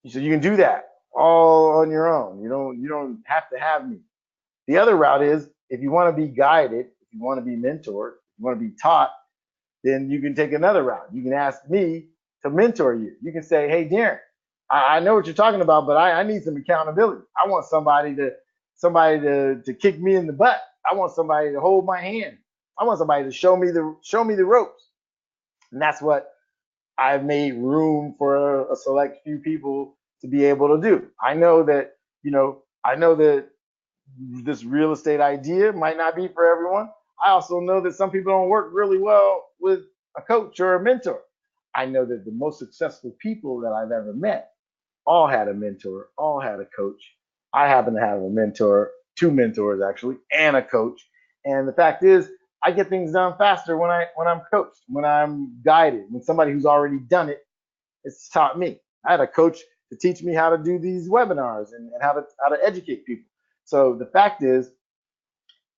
So you can do that all on your own. You don't have to have me. The other route is if you want to be guided, if you want to be mentored, if you want to be taught, then you can take another route. You can ask me to mentor you. You can say, hey, Darren, I know what you're talking about, but I need some accountability. I want somebody to kick me in the butt. I want somebody to hold my hand. I want somebody to show me the ropes. And that's what I've made room for a select few people to be able to do. I know that this real estate idea might not be for everyone. I also know that some people don't work really well with a coach or a mentor. I know that the most successful people that I've ever met all had a mentor, all had a coach. I happen to have a mentor, two mentors actually, and a coach. And the fact is, I get things done faster when I'm coached, when I'm guided, when somebody who's already done it has taught me. I had a coach to teach me how to do these webinars and how to educate people. So the fact is,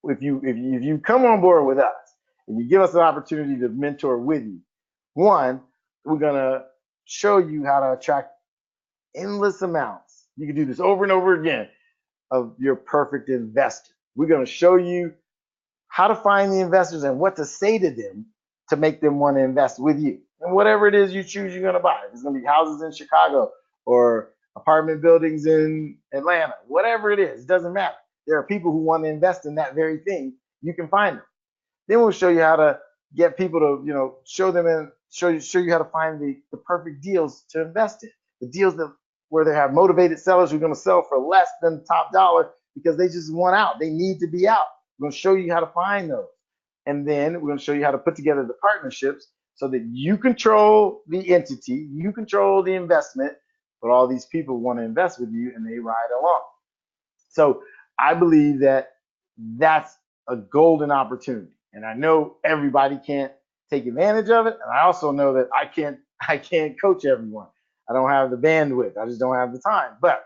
if you come on board with us and you give us an opportunity to mentor with you, one, we're gonna show you how to attract endless amounts. You can do this over and over again of your perfect investor. We're gonna show you how to find the investors and what to say to them to make them want to invest with you. And whatever it is you choose, you're going to buy. If it's going to be houses in Chicago or apartment buildings in Atlanta, whatever it is, it doesn't matter. There are people who want to invest in that very thing. You can find them. Then we'll show you how to get people to, show you how to find the perfect deals to invest in. The deals where they have motivated sellers who are going to sell for less than top dollar because they just want out. They need to be out. We're going to show you how to find those. And then we're going to show you how to put together the partnerships so that you control the entity, you control the investment, but all these people want to invest with you and they ride along. So I believe that that's a golden opportunity. And I know everybody can't take advantage of it. And I also know that I can't coach everyone. I don't have the bandwidth. I just don't have the time. But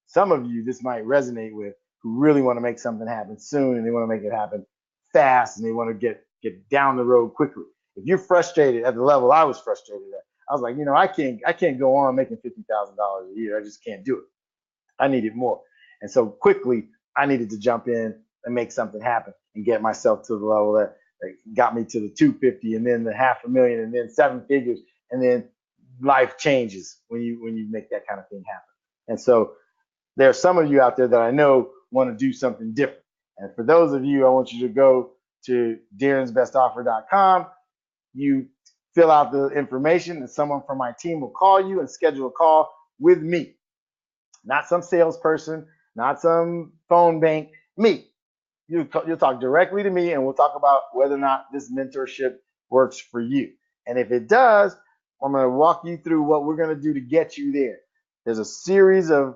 some of you this might resonate with who really want to make something happen soon and they want to make it happen fast and they want to get down the road quickly. If you're frustrated at the level I was frustrated at, I was like, I can't go on making $50,000 a year. I just can't do it. I needed more. And so quickly I needed to jump in and make something happen and get myself to the level that got me to the 250 and then the $500,000 and then seven figures. And then life changes when you make that kind of thing happen. And so there are some of you out there that I know want to do something different. And for those of you, I want you to go to darrensbestoffer.com. You fill out the information and someone from my team will call you and schedule a call with me. Not some salesperson, not some phone bank, me. You'll talk directly to me and we'll talk about whether or not this mentorship works for you. And if it does, I'm going to walk you through what we're going to do to get you there. There's a series of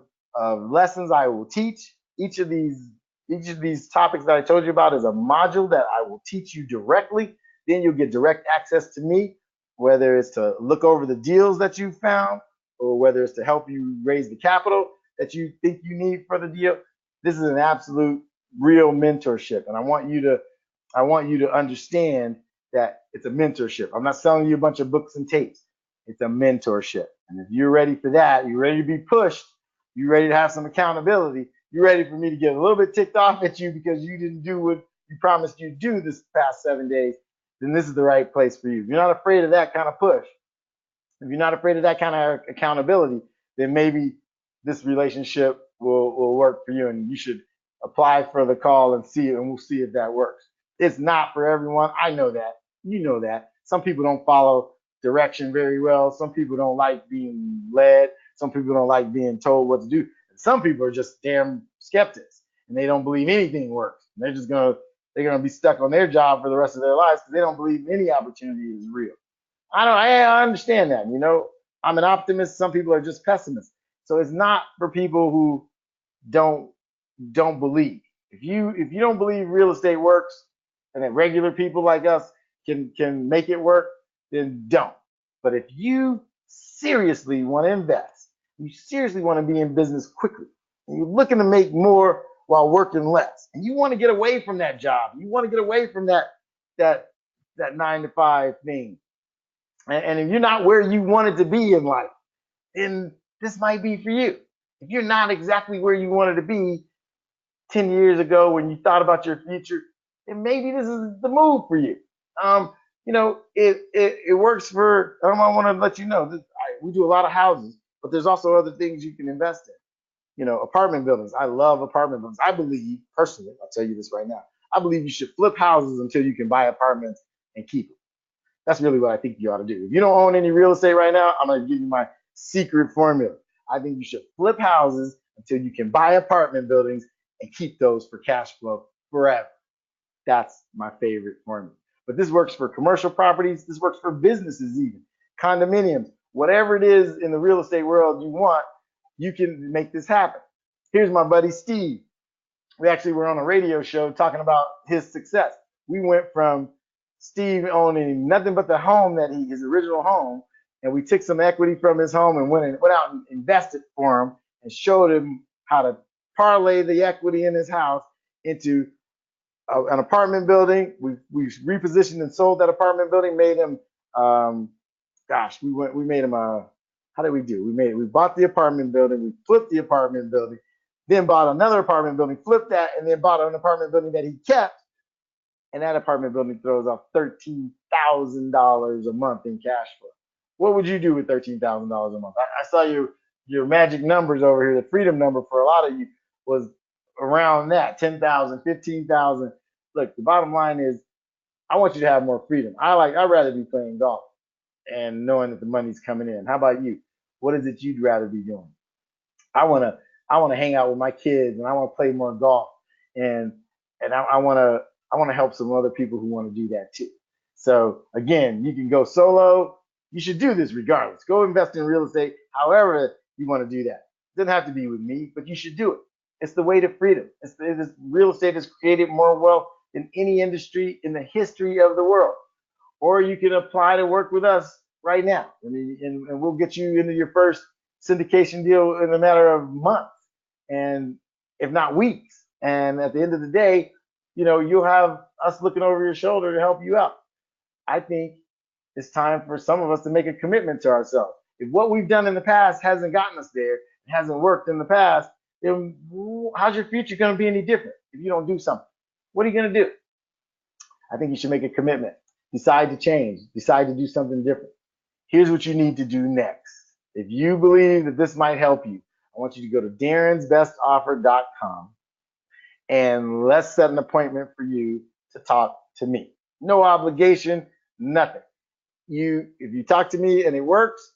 lessons I will teach. Each of these topics that I told you about is a module that I will teach you directly. Then you'll get direct access to me, whether it's to look over the deals that you found or whether it's to help you raise the capital that you think you need for the deal. This is an absolute real mentorship. And I want you to understand that it's a mentorship. I'm not selling you a bunch of books and tapes. It's a mentorship. And if you're ready for that, you're ready to be pushed, you're ready to have some accountability, you're ready for me to get a little bit ticked off at you because you didn't do what you promised you'd do this past 7 days, then this is the right place for you. If you're not afraid of that kind of push, if you're not afraid of that kind of accountability, then maybe this relationship will work for you and you should apply for the call and see it and we'll see if that works. It's not for everyone. I know that. You know that. Some people don't follow direction very well. Some people don't like being led. Some people don't like being told what to do. And some people are just damn skeptics and they don't believe anything works. And they're gonna be stuck on their job for the rest of their lives because they don't believe any opportunity is real. I understand that. I'm an optimist. Some people are just pessimists. So it's not for people who don't believe. If you don't believe real estate works and that regular people like us can make it work, then don't. But if you seriously want to invest, you seriously want to be in business quickly, and you're looking to make more while working less, and you want to get away from that job, you want to get away from that 9 to 5 thing, and if you're not where you wanted to be in life, then this might be for you. If you're not exactly where you wanted to be 10 years ago when you thought about your future, then maybe this is the move for you. It works for, I want to let you know, we do a lot of houses, but there's also other things you can invest in. Apartment buildings. I love apartment buildings. I believe, personally, I'll tell you this right now, I believe you should flip houses until you can buy apartments and keep them. That's really what I think you ought to do. If you don't own any real estate right now, I'm going to give you my secret formula. I think you should flip houses until you can buy apartment buildings and keep those for cash flow forever. That's my favorite formula. But this works for commercial properties. This works for businesses even, condominiums, whatever it is in the real estate world you want, you can make this happen. Here's my buddy Steve. We actually were on a radio show talking about his success. We went from Steve owning nothing but the home his original home, and we took some equity from his home and went out and invested for him and showed him how to parlay the equity in his house into an apartment building. We repositioned and sold that apartment building, made him, we made him how did we do? We bought the apartment building, we flipped the apartment building, then bought another apartment building, flipped that, and then bought an apartment building that he kept. And that apartment building throws off $13,000 a month in cash flow. What would you do with $13,000 a month? I saw your magic numbers over here. The freedom number for a lot of you was around that, 10,000, 15,000. Look, the bottom line is, I want you to have more freedom. I'd rather be playing golf and knowing that the money's coming in. How about you? What is it you'd rather be doing? I want to hang out with my kids, and I want to play more golf, and I want to help some other people who want to do that too. So again, you can go solo. You should do this regardless. Go invest in real estate, however you want to do that. It doesn't have to be with me, but you should do it. It's the way to freedom. Real estate has created more wealth than any industry in the history of the world. Or you can apply to work with us right now. And we'll get you into your first syndication deal in a matter of months, and if not weeks. And at the end of the day, you'll have us looking over your shoulder to help you out. I think it's time for some of us to make a commitment to ourselves. If what we've done in the past hasn't gotten us there, it hasn't worked in the past, then how's your future going to be any different if you don't do something? What are you going to do? I think you should make a commitment. Decide to change. Decide to do something different. Here's what you need to do next. If you believe that this might help you, I want you to go to darrensbestoffer.com and let's set an appointment for you to talk to me. No obligation, nothing. If you talk to me and it works,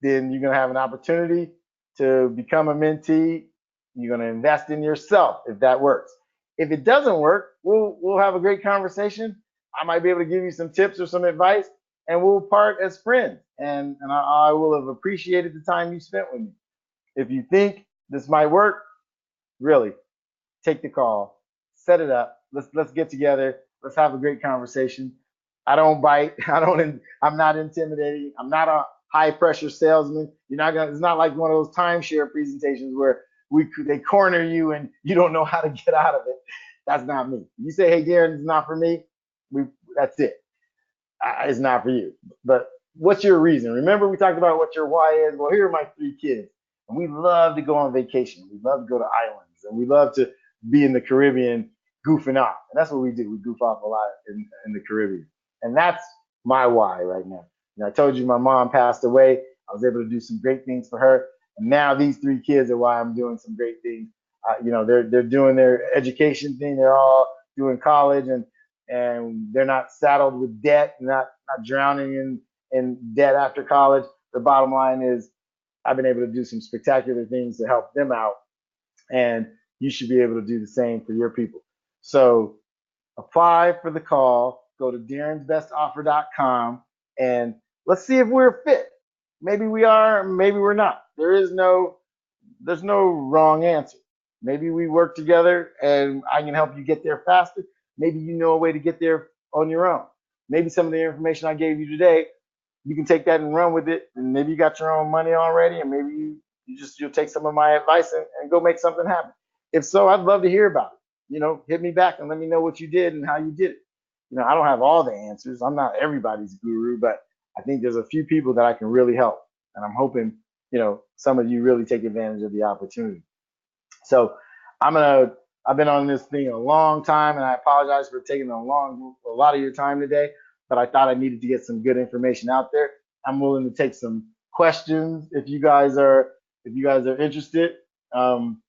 then you're going to have an opportunity to become a mentee. You're going to invest in yourself if that works. If it doesn't work, we'll have a great conversation. I might be able to give you some tips or some advice, and we'll part as friends. And I will have appreciated the time you spent with me. If you think this might work, really, take the call, set it up. Let's get together. Let's have a great conversation. I don't bite. I'm not intimidating. I'm not a high pressure salesman. It's not like one of those timeshare presentations where they corner you and you don't know how to get out of it. That's not me. You say, hey, Darren, it's not for me. That's it. It's not for you. But what's your reason? Remember, we talked about what your why is. Well, here are my 3 kids. And we love to go on vacation. We love to go to islands. And we love to be in the Caribbean goofing off. And that's what we do. We goof off a lot in the Caribbean. And that's my why right now. I told you my mom passed away. I was able to do some great things for her. And now these 3 kids are why I'm doing some great things. They're doing their education thing. They're all doing college, and they're not saddled with debt, not drowning in debt after college. The bottom line is I've been able to do some spectacular things to help them out, and you should be able to do the same for your people. So apply for the call. Go to darrensbestoffer.com, and let's see if we're a fit. Maybe we are, maybe we're not. There's no wrong answer. Maybe we work together and I can help you get there faster. Maybe you know a way to get there on your own. Maybe some of the information I gave you today, you can take that and run with it. And maybe you got your own money already, and maybe you'll take some of my advice and go make something happen. If so, I'd love to hear about it. Hit me back and let me know what you did and how you did it. I don't have all the answers. I'm not everybody's guru, but I think there's a few people that I can really help. And I'm hoping, some of you really take advantage of the opportunity. So I've been on this thing a long time, and I apologize for taking a lot of your time today, but I thought I needed to get some good information out there. I'm willing to take some questions if you guys are interested. Um,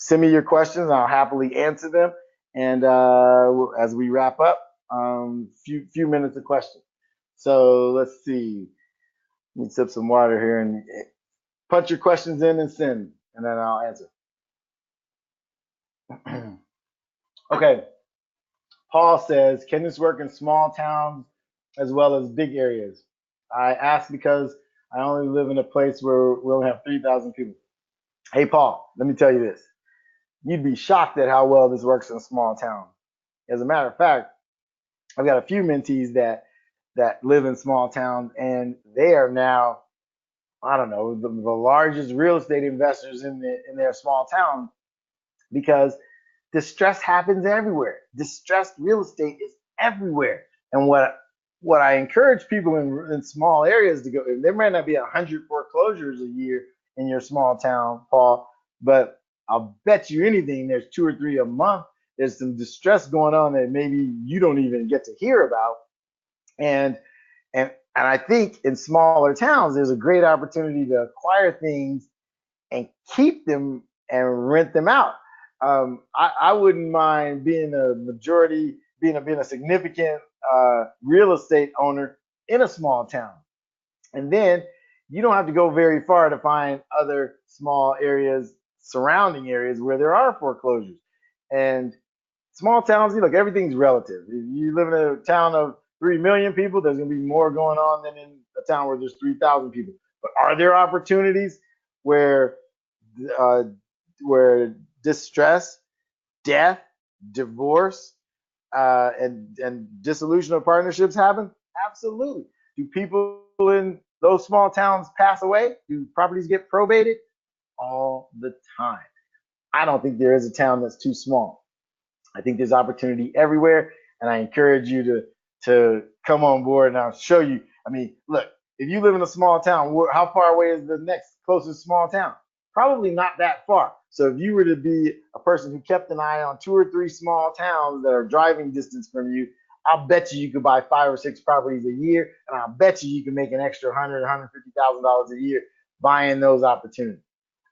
Send me your questions, and I'll happily answer them. And as we wrap up, few minutes of questions. So let's see. Let me sip some water here and punch your questions in and send, and then I'll answer. Okay. Paul says, can this work in small towns as well as big areas? I ask because I only live in a place where we only have 3,000 people. Hey, Paul, let me tell you this. You'd be shocked at how well this works in small towns. As a matter of fact, I've got a few mentees that live in small towns, and they are now, I don't know, the largest real estate investors in their small town, because distress happens everywhere. Distressed real estate is everywhere. And what I encourage people in small areas to go, there might not be 100 foreclosures a year in your small town, Paul, but I'll bet you anything there's 2 or 3 a month. There's some distress going on that maybe you don't even get to hear about. And I think in smaller towns, there's a great opportunity to acquire things and keep them and rent them out. I wouldn't mind being a significant real estate owner in a small town. And then you don't have to go very far to find other small areas, surrounding areas where there are foreclosures. And small towns, look, everything's relative. If you live in a town of 3 million people, there's going to be more going on than in a town where there's 3,000 people. But are there opportunities where uh, distress, death, divorce, and dissolution of partnerships happen? Absolutely. Do people in those small towns pass away? Do properties get probated? All the time. I don't think there is a town that's too small. I think there's opportunity everywhere, and I encourage you to come on board, and I'll show you. I mean, look, if you live in a small town, how far away is the next closest small town? Probably not that far. So if you were to be a person who kept an eye on 2 or 3 small towns that are driving distance from you, I'll bet you could buy 5 or 6 properties a year, and I'll bet you can make an extra $100,000, $150,000 a year buying those opportunities.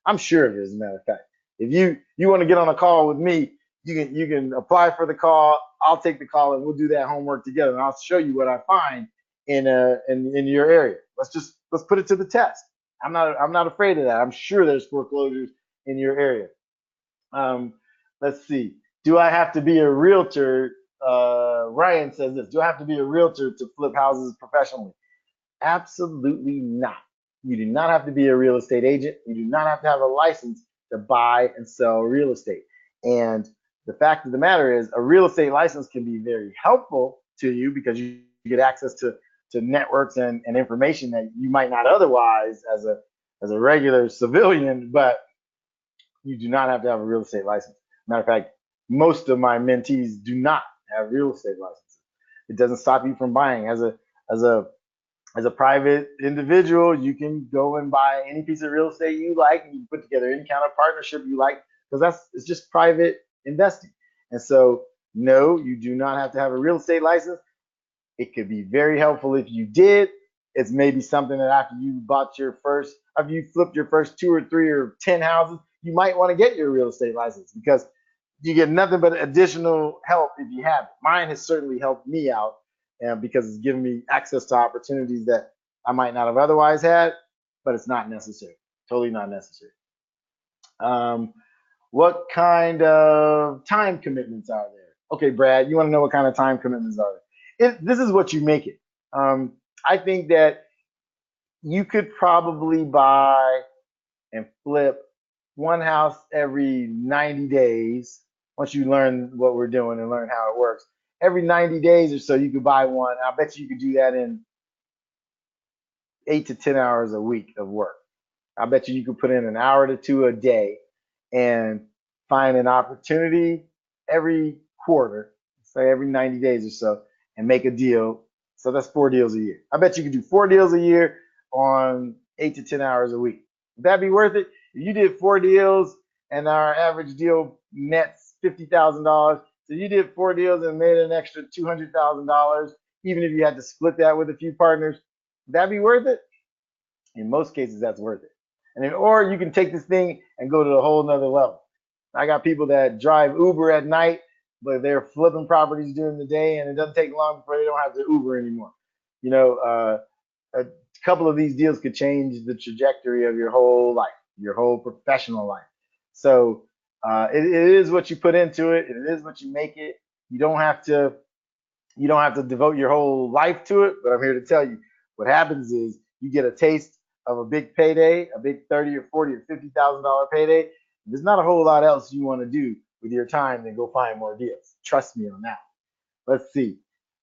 I'm sure of it, as a matter of fact. If you want to get on a call with me, you can apply for the call. I'll take the call, and we'll do that homework together, and I'll show you what I find in your area. Let's put it to the test. I'm not afraid of that. I'm sure there's foreclosures in your area. Let's see. Do I have to be a realtor? Ryan says this. Do I have to be a realtor to flip houses professionally? Absolutely not. You do not have to be a real estate agent. You do not have to have a license to buy and sell real estate. And the fact of the matter is, a real estate license can be very helpful to you because you get access to networks and information that you might not otherwise as a regular civilian, but you do not have to have a real estate license. Matter of fact, most of my mentees do not have real estate licenses. It doesn't stop you from buying. As a private individual, you can go and buy any piece of real estate you like, and you can put together any kind of partnership you like, because it's just private investing. And so, no, you do not have to have a real estate license. It could be very helpful if you did. It's maybe something that after you flipped your first 2 or 3 or 10 houses, you might want to get your real estate license, because you get nothing but additional help if you have it. Mine has certainly helped me out, because it's given me access to opportunities that I might not have otherwise had, but it's not necessary. Totally not necessary. What kind of time commitments are there? Okay, Brad, you want to know what kind of time commitments are there? This is what you make it. I think that you could probably buy and flip one house every 90 days. Once you learn what we're doing and learn how it works, every 90 days or so, you could buy one. I bet you could do that in 8 to 10 hours a week of work. I bet you could put in an hour to 2 a day and find an opportunity every quarter, say every 90 days or so, and make a deal. So that's 4 deals a year. I bet you could do 4 deals a year on 8 to 10 hours a week. Would that be worth it? If you did 4 deals and our average deal nets $50,000, so you did 4 deals and made an extra $200,000, even if you had to split that with a few partners, would that be worth it? In most cases, that's worth it. And then, or you can take this thing and go to a whole nother level. I got people that drive Uber at night, but they're flipping properties during the day, and it doesn't take long before they don't have to Uber anymore. You know, a couple of these deals could change the trajectory of your whole life, your whole professional life. So it is what you put into it, and it is what you make it. You don't have to devote your whole life to it, but I'm here to tell you what happens is you get a taste of a big payday, a big 30 or 40 or $50,000 payday. There's not a whole lot else you want to do with your time than go find more deals. Trust me on that. Let's see.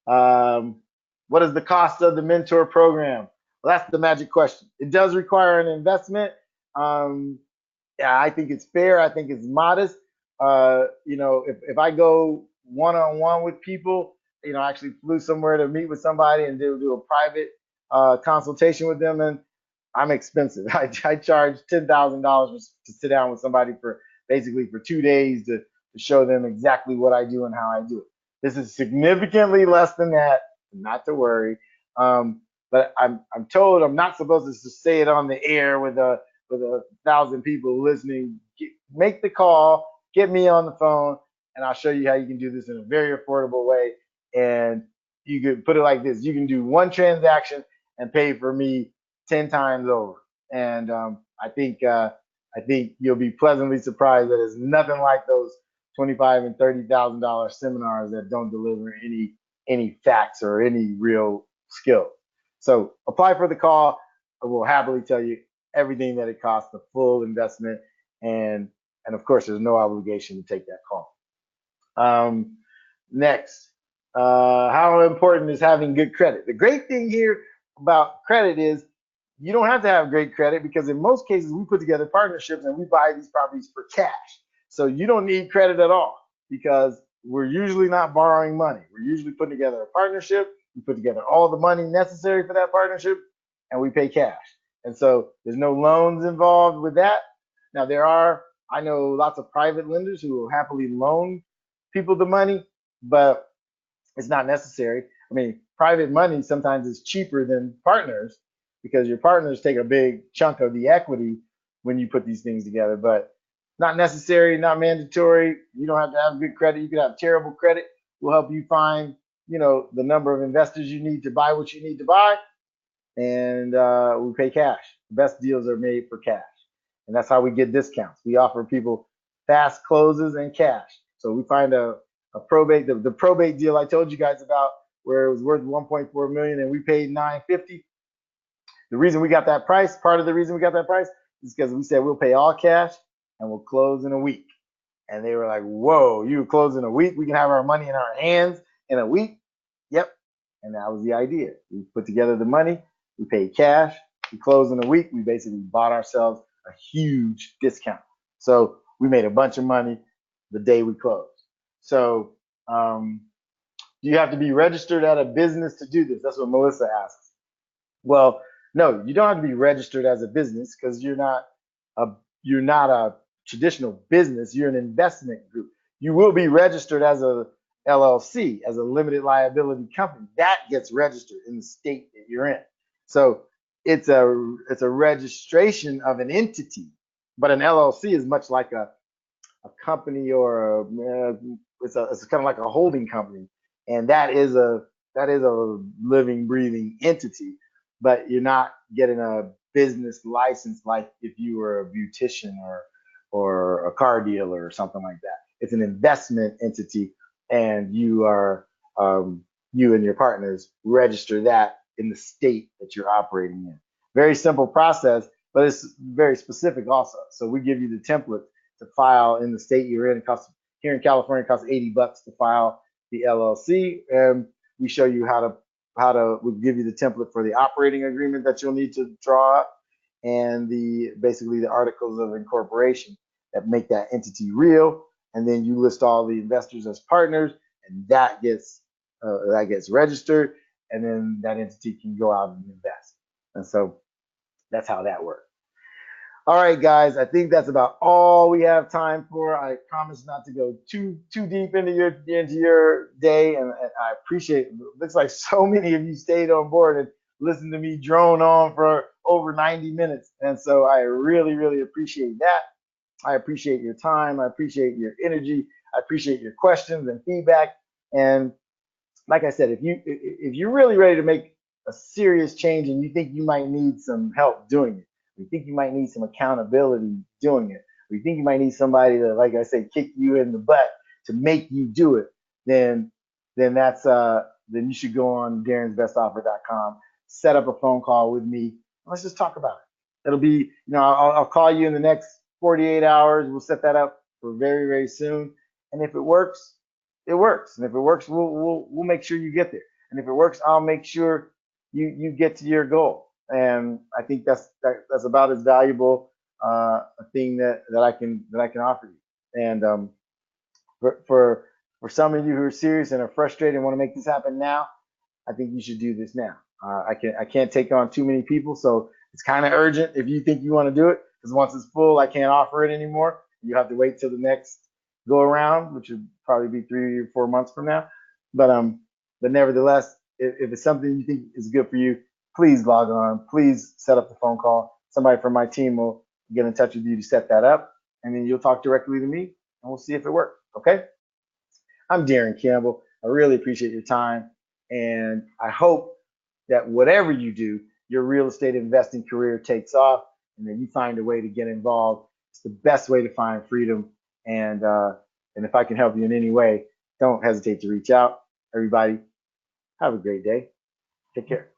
What is the cost of the mentor program? Well, that's the magic question. It does require an investment. Yeah, I think it's fair. I think it's modest. If I go one-on-one with people, I actually flew somewhere to meet with somebody and do a private consultation with them, and I'm expensive. I charge $10,000 to sit down with somebody for basically for 2 days to show them exactly what I do and how I do it. This is significantly less than that. Not to worry. But I'm told I'm not supposed to just say it on the air with a 1,000 people listening. Make the call, get me on the phone, and I'll show you how you can do this in a very affordable way. And you could put it like this: you can do one transaction and pay for me 10 times over. And I think you'll be pleasantly surprised that it's nothing like those $25,000 and $30,000 seminars that don't deliver any facts or any real skill. So apply for the call. I will happily tell you everything that it costs, the full investment, and of course, there's no obligation to take that call. Next, how important is having good credit? The great thing here about credit is you don't have to have great credit, because in most cases we put together partnerships and we buy these properties for cash. So you don't need credit at all, because we're usually not borrowing money. We're usually putting together a partnership. We put together all the money necessary for that partnership, and we pay cash. And so there's no loans involved with that. Now I know lots of private lenders who will happily loan people the money, but it's not necessary. I mean, private money sometimes is cheaper than partners, because your partners take a big chunk of the equity when you put these things together, but not necessary, not mandatory. You don't have to have good credit. You can have terrible credit. We'll help you find, the number of investors you need to buy what you need to buy, and we pay cash. The best deals are made for cash, and that's how we get discounts. We offer people fast closes and cash. So we find a probate, the probate deal I told you guys about, where it was worth 1.4 million and we paid 950. The reason we got that price, part of the reason we got that price, is because we said we'll pay all cash and we'll close in a week. And they were like, whoa, you close in a week? We can have our money in our hands in a week? Yep. And that was the idea. We put together the money, we paid cash, we closed in a week. We basically bought ourselves a huge discount. So we made a bunch of money the day we closed. So do you have to be registered at a business to do this? That's what Melissa asks. Well, no, you don't have to be registered as a business, because you're not a traditional business. You're an investment group. You will be registered as a LLC, as a limited liability company. That gets registered in the state that you're in. So it's a registration of an entity, but an LLC is much like a company, or it's kind of like a holding company, and that is a living, breathing entity. But you're not getting a business license like if you were a beautician or a car dealer or something like that. It's an investment entity, and you and your partners register that in the state that you're operating in. Very simple process, but it's very specific also. So we give you the template to file in the state you're in. Here in California, it costs $80 to file the LLC, and we show you we'll give you the template for the operating agreement that you'll need to draw up, and basically the articles of incorporation that make that entity real. And then you list all the investors as partners, and that gets registered, and then that entity can go out and invest. And so That's how that works. All right, guys, I think that's about all we have time for. I promise not to go too deep into your day, and I appreciate it. Looks like so many of you stayed on board and listened to me drone on for over 90 minutes. And so I really, really appreciate that. I appreciate your time. I appreciate your energy. I appreciate your questions and feedback. And like I said, if you're really ready to make a serious change and you think you might need some help doing it, you think you might need some accountability doing it, or you think you might need somebody to, like I say, kick you in the butt to make you do it, then then you should go on darrensbestoffer.com, set up a phone call with me. Let's just talk about it. It'll be, I'll call you in the next 48 hours. We'll set that up for very, very soon. And if it works, it works. And if it works, we'll make sure you get there. And if it works, I'll make sure you get to your goal. And I think that's about as valuable a thing that I can offer you. And for some of you who are serious and are frustrated and want to make this happen now, I think you should do this now. I can't take on too many people, so it's kind of urgent if you think you want to do it, because once it's full, I can't offer it anymore. You have to wait till the next go around, which would probably be 3 or 4 months from now. But nevertheless, if it's something you think is good for you, please log on. Please set up the phone call. Somebody from my team will get in touch with you to set that up, and then you'll talk directly to me, and we'll see if it works. Okay? I'm Darren Campbell. I really appreciate your time, and I hope that whatever you do, your real estate investing career takes off, and that you find a way to get involved. It's the best way to find freedom. And if I can help you in any way, don't hesitate to reach out. Everybody, have a great day. Take care.